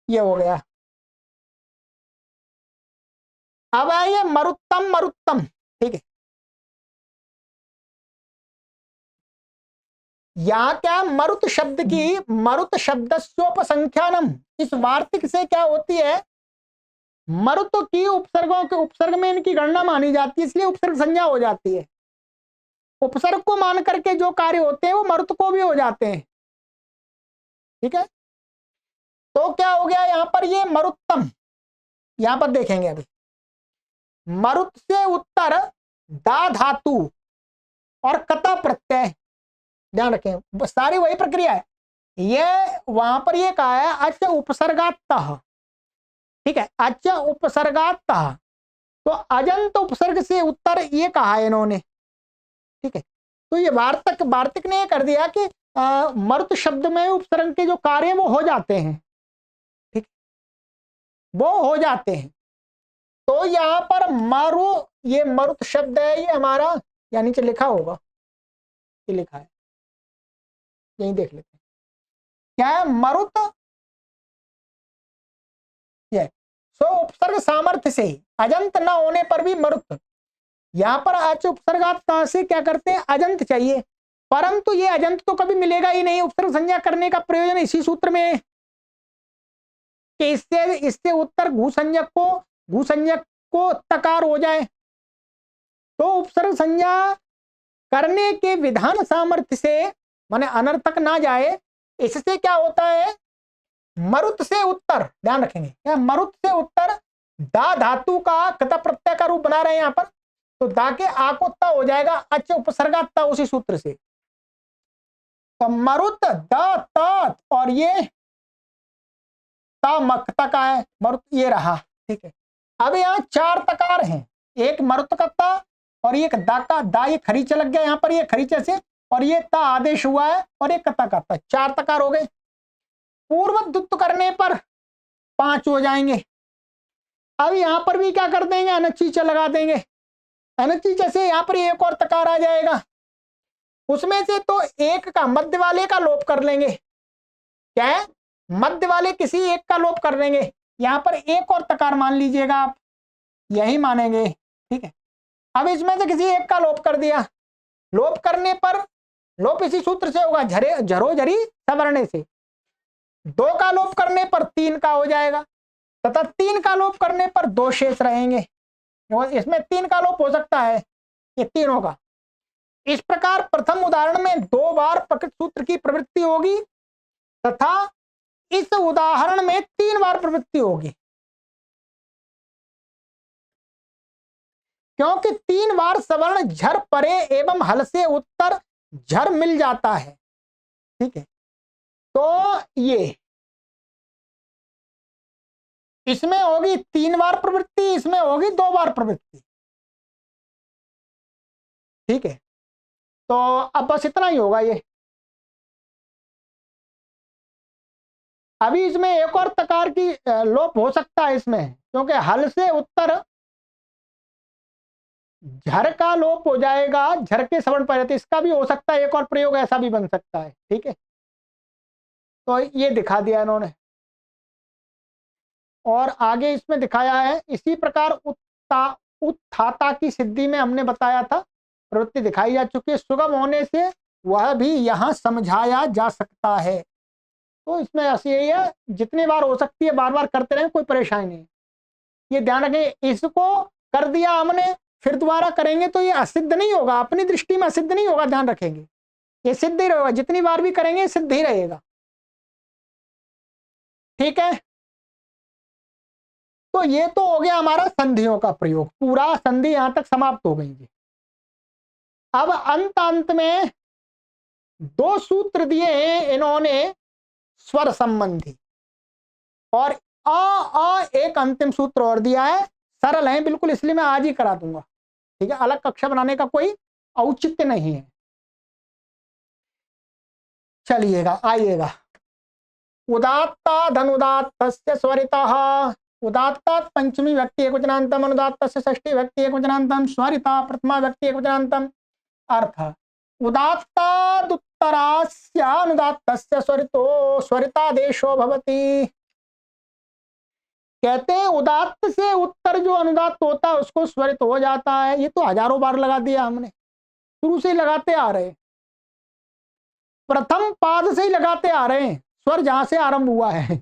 ये हो गया। अब आइए मरुत्तम, मरुत्तम, ठीक है। यहाँ क्या मरुत शब्द की, मरुत शब्द सोपसंख्यानम, इस वार्तिक से क्या होती है, मरुत की उपसर्गों के उपसर्ग में इनकी गणना मानी जाती है, इसलिए उपसर्ग संज्ञा हो जाती है। उपसर्ग को मान करके जो कार्य होते हैं वो मरुत को भी हो जाते हैं, ठीक है। तो क्या हो गया यहां पर, ये मरुत्तम, यहां पर देखेंगे अभी, मरुत से उत्तर दा धातु और कता प्रत्यय, ध्यान रखें सारी वही प्रक्रिया है। ये वहां पर ये कहा है अच उपसर्गात्तः, ठीक है, अच उपसर्गात्तः, तो अजंत उपसर्ग से उत्तर ये कहा है इन्होंने, ठीक है। तो ये वार्तिक, वार्तिक ने ये कर दिया कि मरुत शब्द में उपसर्ग के जो कार्य वो हो जाते हैं, ठीक, वो हो जाते हैं। तो यहां पर मारू, ये मरुत शब्द है, ये हमारा या नीचे लिखा होगा, ये लिखा है, यही देख लेते हैं क्या है मरुत, ये सो उपसर्ग सामर्थ्य से ही अजंत न होने पर भी मरुत, यहां पर अच उपसर्गात्मक से क्या करते हैं, अजंत चाहिए, परंतु ये अजंत तो कभी मिलेगा ही नहीं। उपसर्ग संज्ञा करने का प्रयोजन इसी सूत्र में है कि इससे इससे उत्तर भूसंज्ञक को तकार हो जाए। तो उपसर्ग संज्ञा करने के विधान सामर्थ्य से माने अनर्थक ना जाए, इससे क्या होता है, मरुत से उत्तर, ध्यान रखेंगे क्या, मरुत से उत्तर दा धातु का कता प्रत्यय का रूप बना रहे हैं यहां पर, तो दा के आ को ता हो जाएगा, अच उपसर्गा ता उसी सूत्र से, तो मरुत दा ता और ये ता मक का है, मरुत ये रहा, ठीक है। अब यहाँ चार तकार हैं, एक मरुत का ता और एक दा का दा, ये खरीचा लग गया यहाँ पर, ये खरीचे से, और ये ता आदेश हुआ है और एक कता का ता, चार तकार हो गए। पूर्व द्वित्व करने पर 5 हो जाएंगे। अब यहां पर भी क्या कर देंगे, अनचीचा लगा देंगे, अनचीचा से यहां पर एक और तकार आ जाएगा, उसमें से तो एक का मध्य वाले का लोप कर लेंगे, क्या है, मध्य वाले किसी एक का लोप कर देंगे, यहां पर एक और तकार मान लीजिएगा आप, यही मानेंगे, ठीक है। अब इसमें से किसी एक का लोप कर दिया, लोप करने पर लोप इसी सूत्र से होगा, झरो झरी सवरणे से, 2 का लोप करने पर 3 का हो जाएगा, तथा 3 का लोप करने पर 2 शेष रहेंगे, इसमें 3 का लोप हो सकता है, ये तीनों का। इस प्रकार प्रथम उदाहरण में 2 बार प्रकृत सूत्र की प्रवृत्ति होगी तथा इस उदाहरण में 3 बार प्रवृत्ति होगी, क्योंकि 3 बार सवर्ण झर परे एवं हल से उत्तर झर मिल जाता है, ठीक है। तो ये इसमें होगी 3 बार प्रवृत्ति, इसमें होगी 2 बार प्रवृत्ति, ठीक है। तो अब बस इतना ही होगा ये। अभी इसमें एक और तकार की लोप हो सकता है इसमें, क्योंकि हल से उत्तर झर का लोप हो जाएगा, झर के सवर्ण पर रहते, इसका भी हो सकता है, एक और प्रयोग ऐसा भी बन सकता है, ठीक है। तो ये दिखा दिया इन्होंने, और आगे इसमें दिखाया है इसी प्रकार उत्थाता की सिद्धि में हमने बताया था, प्रवृत्ति दिखाई जा चुकी है, सुगम होने से वह भी यहाँ समझाया जा सकता है। तो इसमें ऐसी यही है, जितनी बार हो सकती है बार बार करते रहें, कोई परेशानी नहीं। ये ध्यान रखें, इसको कर दिया हमने फिर दोबारा करेंगे तो ये असिद्ध नहीं होगा, अपनी दृष्टि में असिद्ध नहीं होगा, ध्यान रखेंगे, ये सिद्ध ही रहेगा, जितनी बार भी करेंगे सिद्ध ही रहेगा, ठीक है। तो ये तो हो गया हमारा संधियों का प्रयोग, पूरा संधि यहां तक समाप्त हो गई। अब अंत में 2 सूत्र दिए हैं इन्होंने स्वर संबंधी, और एक अंतिम सूत्र और दिया है, सरल है बिल्कुल, इसलिए मैं आज ही करा दूंगा, ठीक है, अलग कक्षा बनाने का कोई औचित्य नहीं है। चलिएगा, आइएगा, उदात्ता धनुदात्तस्य स्वरितः उदात्तात् पंचमी व्यक्ति एकवचनान्तम अनुदात्तस्य षष्ठी व्यक्ति एकवचनान्तम स्वरिता प्रथमा व्यक्ति एकवचनान्तम। अर्थ उदात्तादुत्तरास्य अनुदात्तस्य स्वरितो स्वरितादेशो भवति। कहते हैं उदात्त से उत्तर जो अनुदात्त होता है उसको स्वरित हो जाता है। ये तो हजारों बार लगा दिया हमने, शुरू से ही लगाते आ रहे हैं, प्रथम पाद से ही लगाते आ रहे हैं, स्वर जहां से आरंभ हुआ है।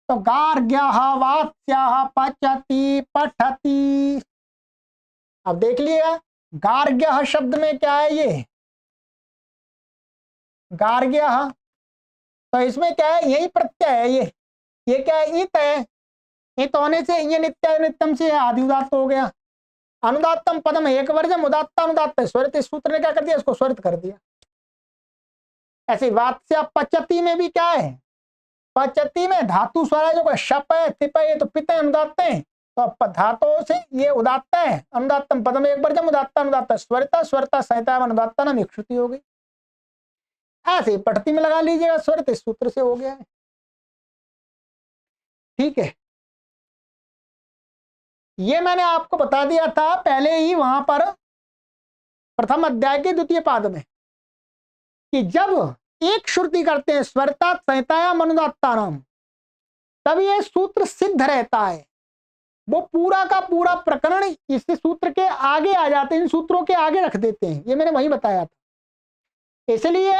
तो गार्ग्यः वात्स्यः पचति पठति। अब देख लिएगा गार्ग्यः शब्द में क्या है, ये गार्ग्यः, तो इसमें क्या है, यही प्रत्यय है। ये क्या है, ईत है। ईत होने से ये नित्य नित्यम से आदि उदात्त हो गया। अनुदात्तम पदम एक वर्जम उदात्त अनुदात्त स्वरित। इस सूत्र ने क्या कर दिया, इसको स्वरित कर दिया। ऐसे वात्स्य पचति में भी क्या है, पचति में धातु स्वर है, जो शप है तिप है, ये तो पित है, अनुदात्त है। तो धातुओं से ये उदात्त है। अनुदात्तम पदम एक वर्जम उदात्त अनुदात्त स्वरिता स्वरिता संहिता अनुदात्ता नाम एक श्रुति हो गई। ऐसे पठती में लगा लीजिएगा स्वरित, इस सूत्र से हो गया है। ठीक है, ये मैंने आपको बता दिया था पहले ही वहां पर प्रथम अध्याय के द्वितीय पाद में कि जब एक श्रुति करते हैं स्वरिता संहितायाम अनुदात्तानाम, तब ये सूत्र सिद्ध रहता है। वो पूरा का पूरा प्रकरण इस सूत्र के आगे आ जाते हैं, इन सूत्रों के आगे रख देते हैं। ये मैंने वही बताया था। इसलिए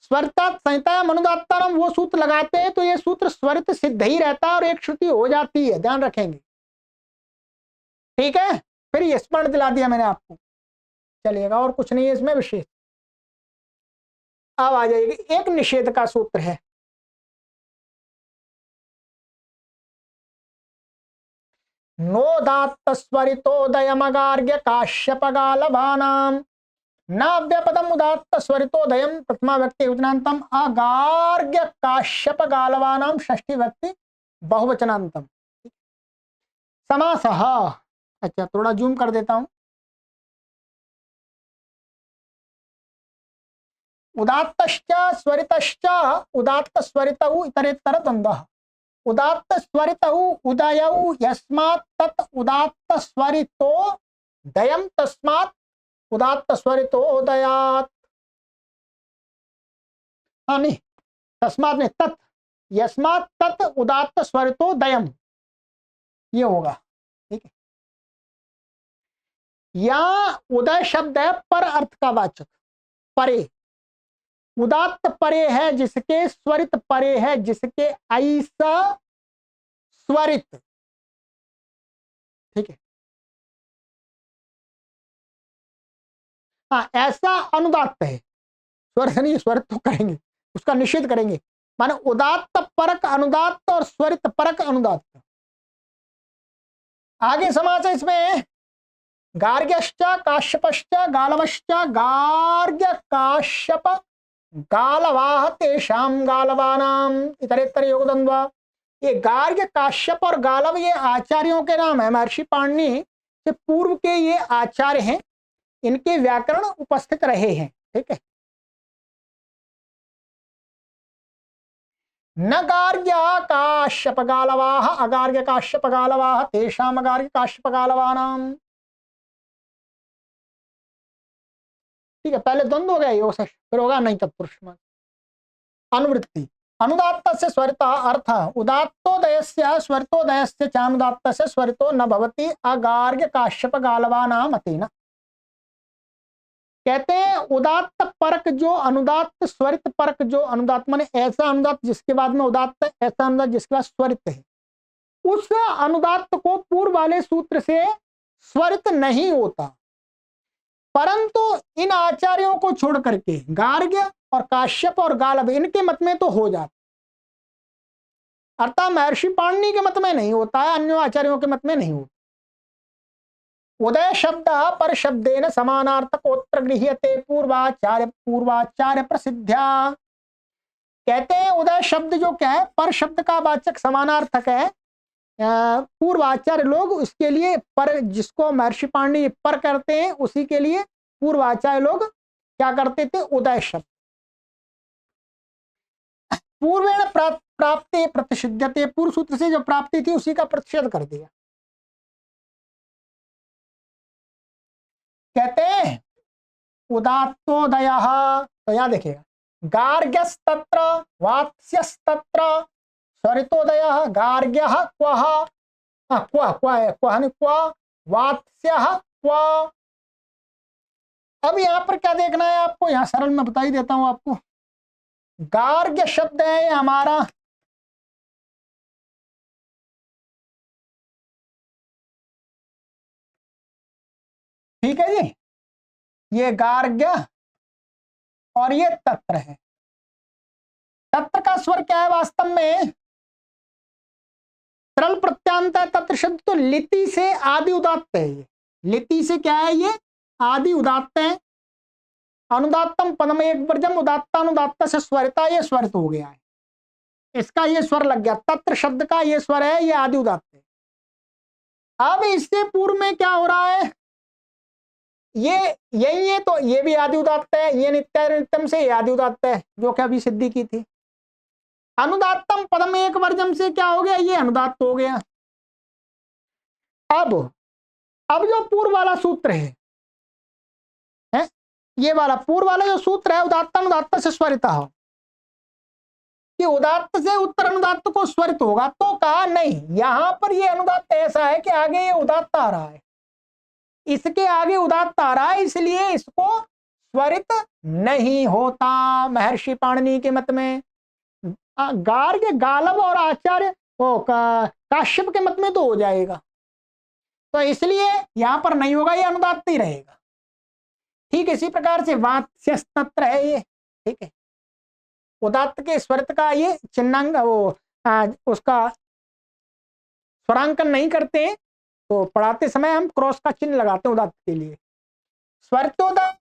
स्वरिता संहितायाम अनुदात्तानाम वो सूत्र लगाते हैं तो ये सूत्र स्वरित सिद्ध ही रहता है और एक श्रुति हो जाती है, ध्यान रखेंगे। ठीक है, फिर ये स्मरण दिला दिया मैंने आपको। चलिएगा, और कुछ नहीं है इसमें विशेष। अब आ जाएगी, एक निषेध का सूत्र है। नोदात्त स्वरितोदयमगार्ग्य काश्यप गालवानाम नाव्यपदम उदात्त स्वरितोदयम प्रथमा व्यक्ति वचनांतम अगार्ग्य काश्यप गालवानाम षष्ठी व्यक्ति बहुवचनांतम। समासः, अच्छा थोड़ा जूम कर देता हूं। उदात्तश्च स्वरितश्च उदात्त स्वरितौ इतरेतर द्वंद्वः। उदात्त स्वरितौ उदयौ यस्मात् तत् उदात्त स्वरितो दयम् तस्मात् उदात्त स्वरितो उदयात्। हाँ नहीं, तस्मात् में तत्, यस्मात् तत् उदात्त स्वरितो दयम्, ये होगा। ठीक है, यहां उदय शब्द है पर अर्थ का वाचक, परे। उदात्त परे है जिसके, स्वरित परे है जिसके, ऐसा स्वरित। ठीक है, हाँ ऐसा अनुदात्त है, स्वरित नहीं, स्वरित तो करेंगे, उसका निषेध करेंगे। माने उदात्त परक अनुदात्त और स्वरित परक अनुदात्त। आगे समास है इसमें, गार्ग्यश्च काश्यपश्च गालवश्च गार्ग्य काश्यप गालवाह तेषाम गालवानाम इतरेतर योगद्वंद्वा। ये गार्ग्य काश्यप और गालव ये आचार्यों के नाम है। महर्षि पाणिनि से पूर्व के ये आचार्य हैं, इनके व्याकरण उपस्थित रहे हैं। ठीक है, न गार्ग्य काश्यप गालवाह अगार्ग्य काश्यप गालवाह तेषाम अगार्ग्य काश्यप गालवानाम। ठीक है, पहले द्वंद्व हो गया योग से, फिर होगा नहीं तत्पुरुष। अनुवृत्ति अनुदात्त से स्वरिता अर्थ उदात्तोदयस्य स्वरितोदयस्य चानुदात्तस्य स्वरितो न भवति अगार्ग्य काश्यप गालवानाम अतेन। कहते हैं उदात्त परक जो अनुदात्त, स्वरित परक जो अनुदात्त, माने ऐसा अनुदात्त जिसके बाद में उदात्त है, ऐसा अनुदात्त जिसके बाद स्वरित है, उस अनुदात्त को पूर्व वाले सूत्र से स्वरित नहीं होता। परंतु इन आचार्यों को छोड़ करके गार्ग्य और काश्यप और गालव इनके मत में तो हो जाता, अर्थात महर्षि पाणिनि के मत में नहीं होता है, अन्य आचार्यों के मत में नहीं होता। उदय शब्द पर शब्देन समानार्थकोत्र गृह्यते पूर्वाचार्य प्रसिद्ध्या। कहते हैं उदय शब्द जो क्या है, पर शब्द का वाचक समानार्थक है। पूर्वाचार्य लोग उसके लिए पर, जिसको महर्षि पाणिनि पर करते हैं उसी के लिए पूर्वाचार्य लोग क्या करते थे, उदय शब्द। पूर्वेण प्राप्ति प्रतिषिध्यते, पूर्व सूत्र से जो प्राप्ति थी उसी का प्रतिषेध कर दिया। कहते हैं उदात्तोदय, तो यहां देखिएगा गार्ग्यस्तत्र वात्स्यस्तत्र स्वरितोदय, गार्ग्यः क्वः, क्व क्व क्वः नहीं क्व, वात्स्यः क्व। अब यहां पर क्या देखना है आपको, यहां सरल में बता ही देता हूं आपको। गार्ग्य शब्द है हमारा, ठीक है जी, ये गार्ग्य और ये तत्र है। तत्र का स्वर क्या है वास्तव में, तरल प्रत्यांत है तत्र शब्द, तो लिति से आदि उदात्त है। ये लिति से क्या है, ये आदि उदात्त है। अनुदात्तम पदम एक वर्जम, उदात्तानुदात्त से स्वरिता, ये स्वरित हो गया है, इसका ये स्वर लग गया। तत्र शब्द का ये स्वर है, ये आदि उदात्त है। अब इससे पूर्व में क्या हो रहा है, ये यही है, तो ये भी आदि उदात्त है, ये नित्य नित्यम से ये आदि उदात्त है, जो कि अभी सिद्धि की थी। अनुदात्तम पदम एक वर्जम से क्या हो गया, ये अनुदात्त हो गया। अब जो पूर्व वाला सूत्र है, ये वाला पूर्व वाला जो सूत्र है उदात्तानुदात्त से स्वरिता हो, कि उदात्त से उत्तर अनुदात्त को स्वरित होगा, तो कहा नहीं, यहां पर ये अनुदात्त ऐसा है कि आगे ये उदात्त आ रहा है, इसके आगे उदात्त आ रहा है, इसलिए इसको स्वरित नहीं होता महर्षि पाणिनि के मत में। गार्ग्य गालव और आचार्य काश्यप के मत में तो हो जाएगा, तो इसलिए यहां पर नहीं होगा, ये अनुदात्त ही रहेगा। ठीक इसी प्रकार से वात्स्यस्तत्र है ये, ठीक है, उदात्त के स्वरित का ये चिन्हांक उसका स्वरांकन नहीं करते हैं, तो पढ़ाते समय हम क्रॉस का चिन्ह लगाते हैं उदात्त के लिए। स्वरितोदय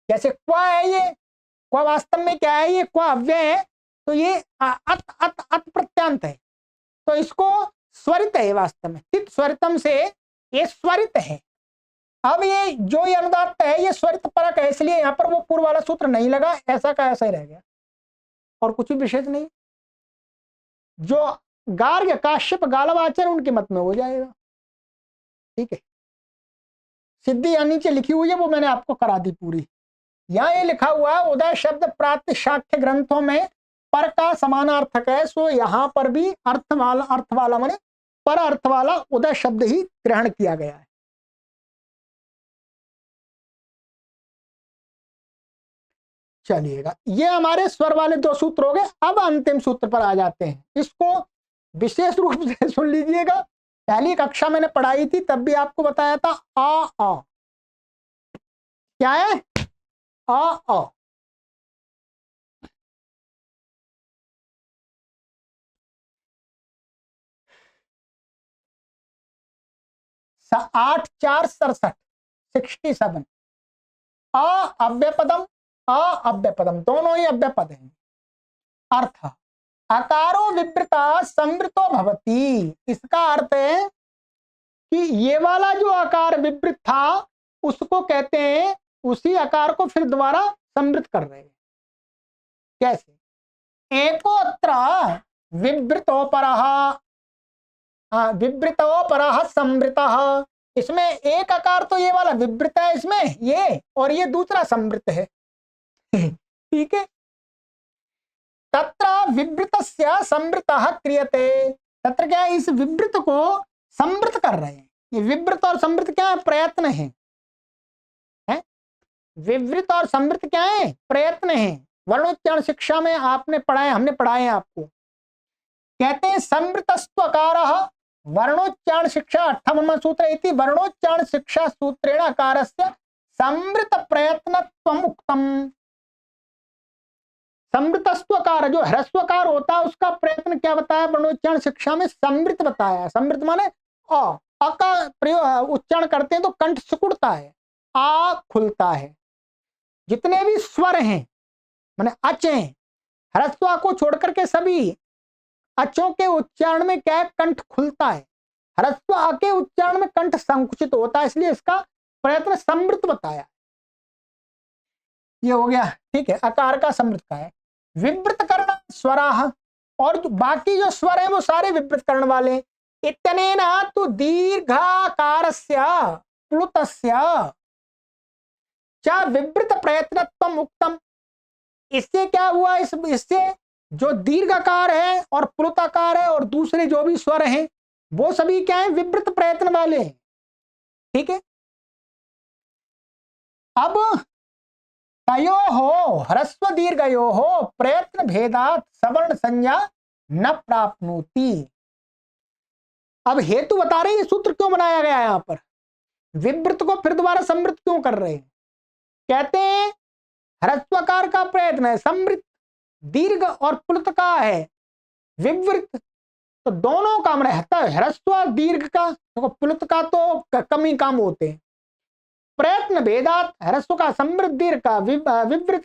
जैसे क्व है, ये क्व वास्तव में क्या है, ये क्व अव्यय है, तो ये अत अत अत प्रत्यांत है, तो इसको स्वरित है वास्तव में, चित स्वरितम से ये स्वरित है। अब ये जो ये अनुदात्त है ये स्वरित परक है, इसलिए यहां पर वो पूर्व वाला सूत्र नहीं लगा, ऐसा का ऐसा ही रह गया, और कुछ भी विशेष नहीं। जो गार्ग्य काश्यप गालव आचार्य उनके मत में हो जाएगा, ठीक है। सिद्धि यहाँ नीचे लिखी हुई है, वो मैंने आपको करा दी पूरी। यहाँ ये लिखा हुआ है उदय शब्द प्राप्त शाक्य ग्रंथों में पर का समानार्थक है, सो यहां पर भी अर्थ वाला माने पर अर्थ वाला उदय शब्द ही ग्रहण किया गया है। चलिएगा, ये हमारे स्वर वाले दो सूत्र हो गए। अब अंतिम सूत्र पर आ जाते हैं, इसको विशेष रूप से सुन लीजिएगा। पहली कक्षा मैंने पढ़ाई थी, तब भी आपको बताया था आ क्या है, आ आठ चार 67 67 अव्यपदम अव्यपदम दोनों ही अव्यपद हैं। अर्थ अकारो विवृता संवृतो भवति, इसका अर्थ है कि ये वाला जो आकार विवृत था उसको कहते हैं, उसी आकार को फिर दोबारा संवृत कर रहे हैं। कैसे, एकोत्र विवृतोपरः विवृतोपरः संवृतः, इसमें एक आकार तो ये वाला विवृत है इसमें ये, और ये दूसरा संवृत है ठीक है। तत्र विवृतस्य संवृतः क्रियते, तत्र क्या है, इस विवृत को संवृत कर रहे हैं। ये विवृत और संवृत क्या है, प्रयत्न है, विवृत और संवृत क्या है, प्रयत्न है। वर्णोच्चारण शिक्षा में आपने पढ़ाए, हमने पढ़ाए हैं आपको, कहते हैं संवृतस्त्वकारः वर्णोच्चारण शिक्षा 58वां सूत्र इति वर्णोच्चारण शिक्षा सूत्रेण अकारस्य संवृत प्रयत्नत्वम् उक्तम्। संवृतस्त्वकार जो ह्रस्वकार होता है उसका प्रयत्न क्या बताया वर्णोच्चारण शिक्षा में, संवृत बताया। संवृत माने अ का प्रयोग उच्चारण करते हैं तो कंठ सिकुड़ता है, आ खुलता है। जितने भी स्वर हैं माने अच हैं, ह्रस्व को छोड़कर के सभी अचों के उच्चारण में क्या है, कंठ खुलता है। ह्रस्व अ के उच्चारण में कंठ संकुचित होता है, इसलिए इसका प्रयत्न संवृत बताया। ये हो गया, ठीक है, आकार का संवृत का है। विवृत करना स्वराह, और जो बाकी जो स्वर है वो सारे विवृत करण वाले हैं। इत्यनेन तु दीर्घाकारस्य प्लुतस्य च विवृत प्रयत्नत्वम उक्तम। इससे क्या हुआ, इससे जो दीर्घाकार है और प्लुताकार है और दूसरे जो भी स्वर हैं वो सभी क्या है, विवृत प्रयत्न वाले हैं। ठीक है, अब तयोः ह्रस्व दीर्घयोः प्रयत्न भेदात सवर्ण संज्ञा न प्राप्नोति। अब हेतु बता रहे हैं सूत्र क्यों बनाया गया है यहां पर, विवृत को फिर दोबारा समृत क्यों कर रहे हैं। कहते हैं ह्रस्वकार का प्रयत्न है, समृत दीर्घ और प्लुत का है विवृत, तो दोनों काम रहता है। ह्रस्व दीर्घ का तो प्लुत का तो कम ही काम होते हैं। प्रयत्न भेदात ह्रस्व का समृद्ध दीर्घ का विवृत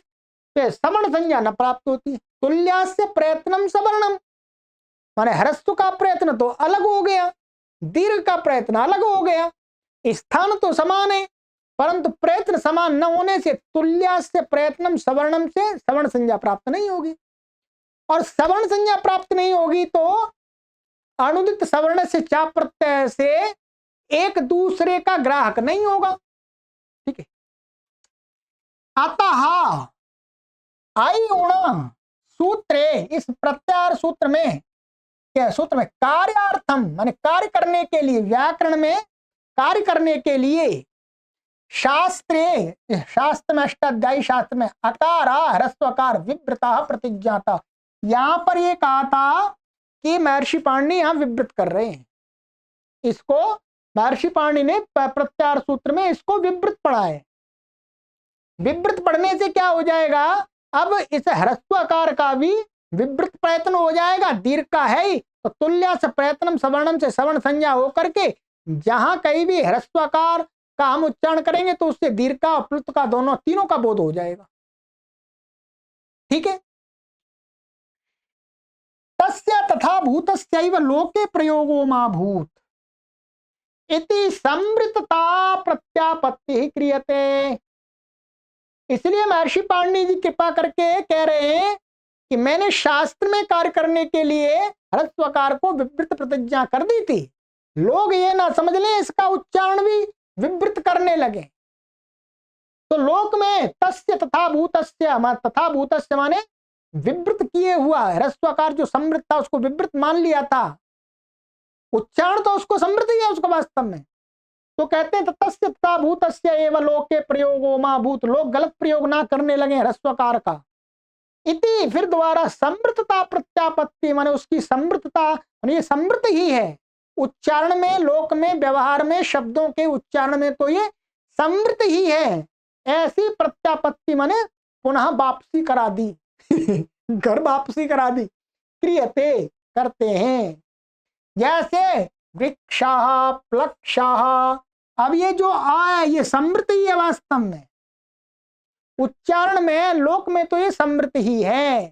पे सवर्ण संज्ञा न प्राप्त होती। तुल्यास्य प्रयत्नम सवर्णम, माने ह्रस्व का प्रयत्न तो अलग हो गया, दीर्घ का प्रयत्न अलग हो गया, स्थान तो समान है परंतु प्रयत्न समान न होने से तुल्यास्य प्रयत्नम सवर्णम से सवर्ण संज्ञा प्राप्त नहीं होगी, और सवर्ण संज्ञा प्राप्त नहीं होगी तो अनुदित सवर्ण से चा प्रत्यय से एक दूसरे का ग्राहक नहीं होगा। ठीक है, अतः आई उण सूत्रे, इस प्रत्यार सूत्र में, क्या सूत्र में कार्यार्थम माने कार्य करने के लिए, व्याकरण में कार्य करने के लिए शास्त्रे, शास्त्र में अष्टाध्यायी शास्त्र में अकारा ह्रस्वकार विवृता प्रतिज्ञाता, यहां पर ये कहा था कि महर्षि पाणिनि यहां विवृत कर रहे हैं, इसको महर्षि पाणिनि ने प्रत्यार सूत्र में इसको विवृत पढ़ा है। विवृत पढ़ने से क्या हो जाएगा, अब इस ह्रस्वकार का भी विवृत प्रयत्न हो जाएगा, दीर्घ का है ही तो तुल्य से प्रयत्नम सवर्णम से सवर्ण संज्ञा होकर के जहां कहीं भी ह्रस्वकार का हम उच्चारण करेंगे तो उससे दीर्घ का और प्लुत का दोनों तीनों का बोध हो जाएगा। ठीक है, तस्य तथा भूतस्यैव लोके प्रयोगो मा भूत इति समृतता प्रत्यापत्ति क्रियते। इसलिए महर्षि पाणिनि जी कृपा करके कह रहे हैं कि मैंने शास्त्र में कार्य करने के लिए ह्रस्वकार को विवृत प्रतिज्ञा कर दी थी, लोग ये ना समझ लें इसका उच्चारण भी विवृत करने लगे। तो लोक में तस्य तथा भूतस्य माने विवृत किए हुआ ह्रस्वकार जो समृत था उसको विवृत मान लिया था, उच्चारण तो उसको समृत ही है उसको वास्तव में। तो कहते हैं तस्य तथा भूतस्य एव लोके प्रयोगो मा भूत, लोग गलत प्रयोग ना करने लगे ह्रस्वकार का। इति फिर दोबारा समृतता प्रत्यापत्ति माने उसकी समृतता, ये समृत ही है उच्चारण में, लोक में, व्यवहार में, शब्दों के उच्चारण में तो ये समृत ही है, ऐसी प्रत्यापत्ति माने पुनः वापसी करा दी घर वापसी करा दी, क्रियते करते हैं। जैसे वृक्षाः प्लक्षाः, अब ये जो आ है ये समृत ही है वास्तव में, उच्चारण में लोक में तो ये समृत ही है।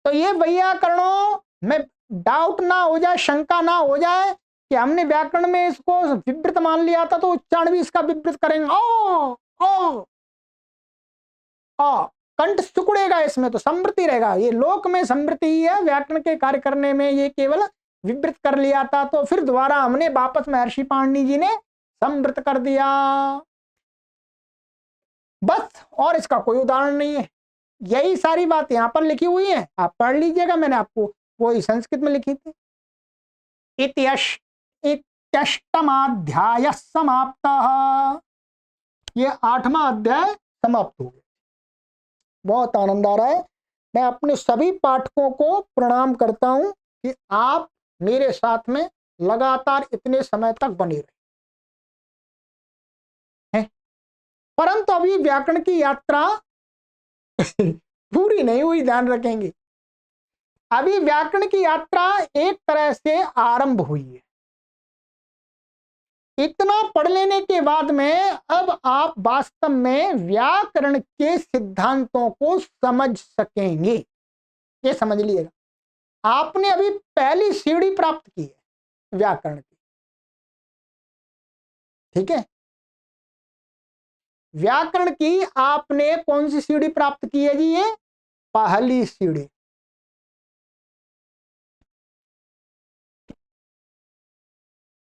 तो ये वैयाकरणों में डाउट ना हो जाए, शंका ना हो जाए कि हमने व्याकरण में इसको विवृत मान लिया था तो उच्चारण भी इसका विवृत करेंगे, ओ ओ ओ कंठ सुकड़ेगा, इसमें तो समृद्धि रहेगा। ये लोक में समृद्धि ही है, व्याकरण के कार्य करने में ये केवल विवृत कर लिया था तो फिर दोबारा हमने वापस महर्षि पाणिनि जी ने समृत कर दिया, बस। और इसका कोई उदाहरण नहीं है, यही सारी बात यहाँ पर लिखी हुई है, आप पढ़ लीजिएगा, मैंने आपको वही संस्कृत में लिखी थी। इत्यष्टमाध्याय समाप्तः, ये 8वां अध्याय समाप्त हो गया। बहुत आनंद आ रहा है, मैं अपने सभी पाठकों को प्रणाम करता हूं कि आप मेरे साथ में लगातार इतने समय तक बने रहे, परंतु अभी व्याकरण की यात्रा पूरी नहीं हुई, ध्यान रखेंगे। अभी व्याकरण की यात्रा एक तरह से आरंभ हुई है। इतना पढ़ लेने के बाद में अब आप वास्तव में व्याकरण के सिद्धांतों को समझ सकेंगे, ये समझ लीजिएगा। आपने अभी पहली सीढ़ी प्राप्त की है व्याकरण की, ठीक है। व्याकरण की आपने कौन सी सीढ़ी प्राप्त की है जी? ये पहली सीढ़ी।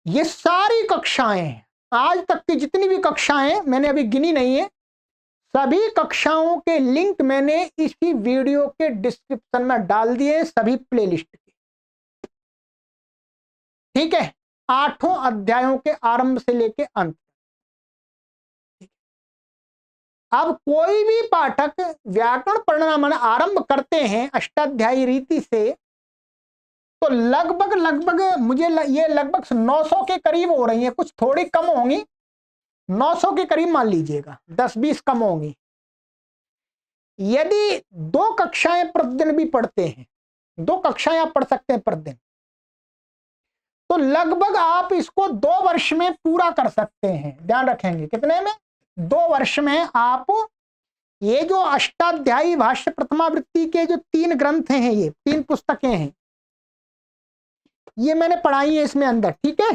ये सारी कक्षाएं, आज तक की जितनी भी कक्षाएं मैंने अभी गिनी नहीं है, सभी कक्षाओं के लिंक मैंने इसी वीडियो के डिस्क्रिप्शन में डाल दिए, सभी प्लेलिस्ट के। ठीक है, 8 अध्यायों के आरंभ से लेके अंत। अब कोई भी पाठक व्याकरण पढ़ना मन आरंभ करते हैं अष्टाध्यायी रीति से, तो लगभग मुझे ये लगभग 900 के करीब हो रही है, कुछ थोड़ी कम होंगी, 900 के करीब मान लीजिएगा, 10-20 कम होंगी। यदि 2 कक्षाएं प्रतिदिन भी पढ़ते हैं, 2 कक्षाएं आप पढ़ सकते हैं प्रतिदिन, तो लगभग आप इसको 2 वर्ष में पूरा कर सकते हैं। ध्यान रखेंगे कितने में? 2 वर्ष में आप ये जो अष्टाध्यायी भाष्य प्रथमावृत्ति के जो 3 ग्रंथ हैं, ये 3 पुस्तकें हैं, ये मैंने पढ़ाई है इसमें अंदर। ठीक है,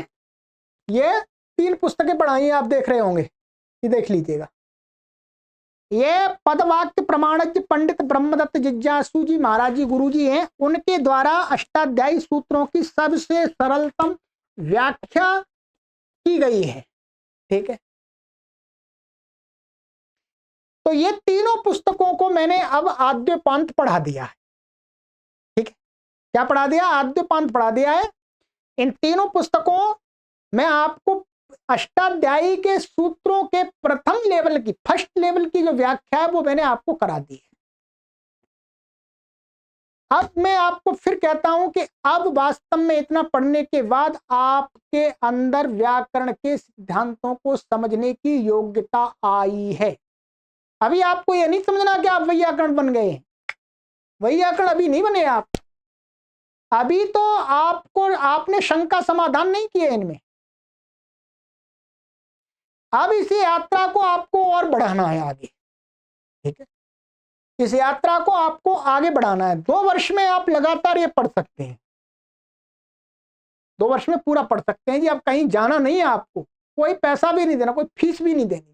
ये 3 पुस्तकें पढ़ाई हैं, आप देख रहे होंगे, ये देख लीजिएगा। ये पदवाक्य प्रमाणज्ञ पंडित ब्रह्मदत्त जिज्ञासु जी महाराज जी गुरु जी हैं, उनके द्वारा अष्टाध्यायी सूत्रों की सबसे सरलतम व्याख्या की गई है। ठीक है, तो ये तीनों पुस्तकों को मैंने अब आद्योपांत पढ़ा दिया है। ठीक है, क्या पढ़ा दिया? आद्योपांत पढ़ा दिया है। इन तीनों पुस्तकों में आपको अष्टाध्यायी के सूत्रों के प्रथम लेवल की, फर्स्ट लेवल की जो व्याख्या है वो मैंने आपको करा दी है। अब मैं आपको फिर कहता हूं कि अब वास्तव में इतना पढ़ने के बाद आपके अंदर व्याकरण के सिद्धांतों को समझने की योग्यता आई है। अभी आपको यह नहीं समझना कि आप वैयाकरण बन गए हैं, वैयाकरण अभी नहीं बने आप। अभी तो आपने शंका समाधान नहीं किए इनमें। अब इस यात्रा को आपको और बढ़ाना है आगे। ठीक है, इस यात्रा को आपको आगे बढ़ाना है। 2 वर्ष में आप लगातार ये पढ़ सकते हैं, 2 वर्ष में पूरा पढ़ सकते हैं जी। अब कहीं जाना नहीं है आपको, कोई पैसा भी नहीं देना, कोई फीस भी नहीं देनी।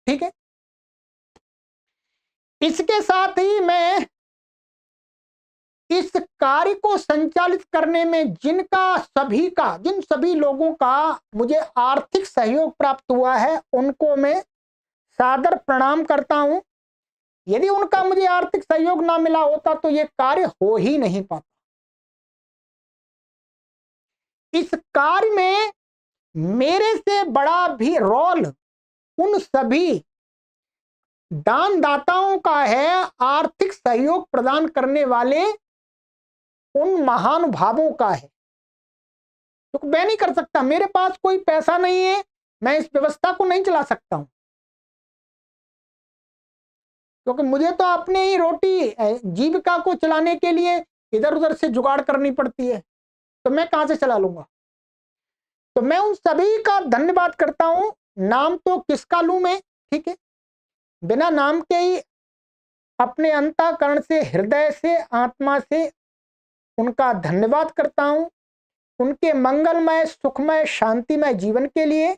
ठीक है, इसके साथ ही मैं इस कार्य को संचालित करने में जिन सभी लोगों का मुझे आर्थिक सहयोग प्राप्त हुआ है, उनको मैं सादर प्रणाम करता हूं। यदि उनका मुझे आर्थिक सहयोग ना मिला होता तो यह कार्य हो ही नहीं पाता। इस कार्य में मेरे से बड़ा भी रोल उन सभी दानदाताओं का है, आर्थिक सहयोग प्रदान करने वाले उन महानुभावों का है। तो मैं नहीं कर सकता, मेरे पास कोई पैसा नहीं है, मैं इस व्यवस्था को नहीं चला सकता हूं, क्योंकि मुझे तो अपने ही रोटी जीविका को चलाने के लिए इधर उधर से जुगाड़ करनी पड़ती है, तो मैं कहां से चला लूंगा। तो मैं उन सभी का धन्यवाद करता हूं। नाम तो किसका लूं मैं, ठीक है, बिना नाम के ही अपने अंतःकरण से, हृदय से, आत्मा से उनका धन्यवाद करता हूं। उनके मंगलमय, सुखमय, शांतिमय जीवन के लिए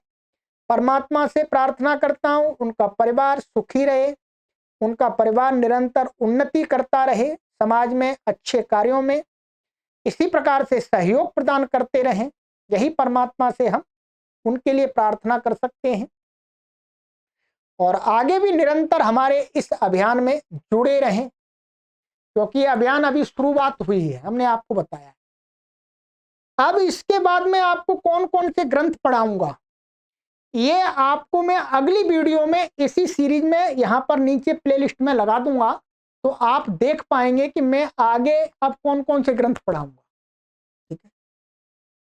परमात्मा से प्रार्थना करता हूं। उनका परिवार सुखी रहे, उनका परिवार निरंतर उन्नति करता रहे, समाज में अच्छे कार्यों में इसी प्रकार से सहयोग प्रदान करते रहें। यही परमात्मा से हम उनके लिए प्रार्थना कर सकते हैं, और आगे भी निरंतर हमारे इस अभियान में जुड़े रहें, क्योंकि यह अभियान अभी शुरुआत हुई है, हमने आपको बताया। अब इसके बाद में आपको कौन कौन से ग्रंथ पढ़ाऊंगा, ये आपको मैं अगली वीडियो में इसी सीरीज में यहां पर नीचे प्लेलिस्ट में लगा दूंगा, तो आप देख पाएंगे कि मैं आगे अब कौन कौन से ग्रंथ पढ़ाऊंगा। ठीक है,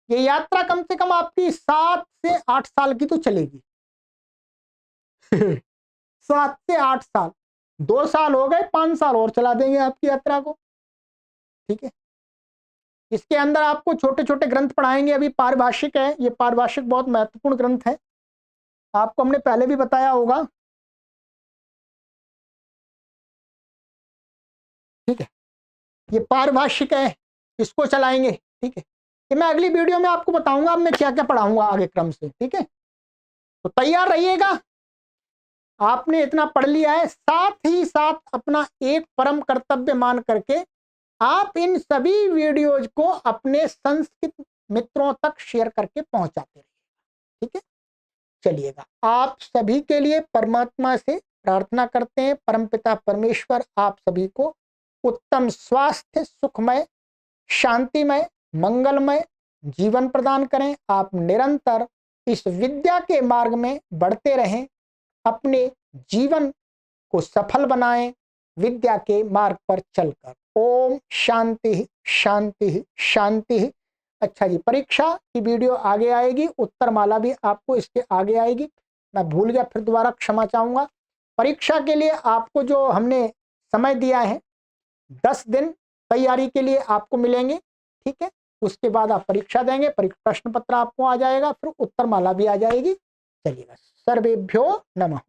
ये यात्रा कम से कम आपकी 7 से 8 साल की तो चलेगी। 7 से 8 साल, 2 साल हो गए, 5 साल और चला देंगे आपकी यात्रा को। ठीक है, इसके अंदर आपको छोटे छोटे ग्रंथ पढ़ाएंगे। अभी पारिभाषिक है, ये पारिभाषिक बहुत महत्वपूर्ण ग्रंथ है, आपको हमने पहले भी बताया होगा। ठीक है, ये पारिभाषिक है, इसको चलाएंगे। ठीक है, कि मैं अगली वीडियो में आपको बताऊंगा अब मैं क्या क्या पढ़ाऊंगा आगे क्रम से। ठीक है, तो तैयार रहिएगा। आपने इतना पढ़ लिया है, साथ ही साथ अपना एक परम कर्तव्य मान करके आप इन सभी वीडियोज को अपने संस्कृत मित्रों तक शेयर करके पहुंचाते रहिएगा। ठीक है, चलिएगा, आप सभी के लिए परमात्मा से प्रार्थना करते हैं, परमपिता परमेश्वर आप सभी को उत्तम स्वास्थ्य, सुखमय, शांतिमय, मंगलमय जीवन प्रदान करें। आप निरंतर इस विद्या के मार्ग में बढ़ते रहें, अपने जीवन को सफल बनाएं विद्या के मार्ग पर चलकर। ओम शांति शांति शांति। अच्छा जी, परीक्षा की वीडियो आगे आएगी, उत्तर माला भी आपको इसके आगे आएगी। मैं भूल गया, फिर दोबारा क्षमा चाहूंगा। परीक्षा के लिए आपको जो हमने समय दिया है 10 दिन तैयारी के लिए आपको मिलेंगे। ठीक है, उसके बाद आप परीक्षा देंगे, प्रश्न पत्र आपको आ जाएगा, फिर उत्तर माला भी आ जाएगी। चलिएगा, सर्वेभ्यो नमः।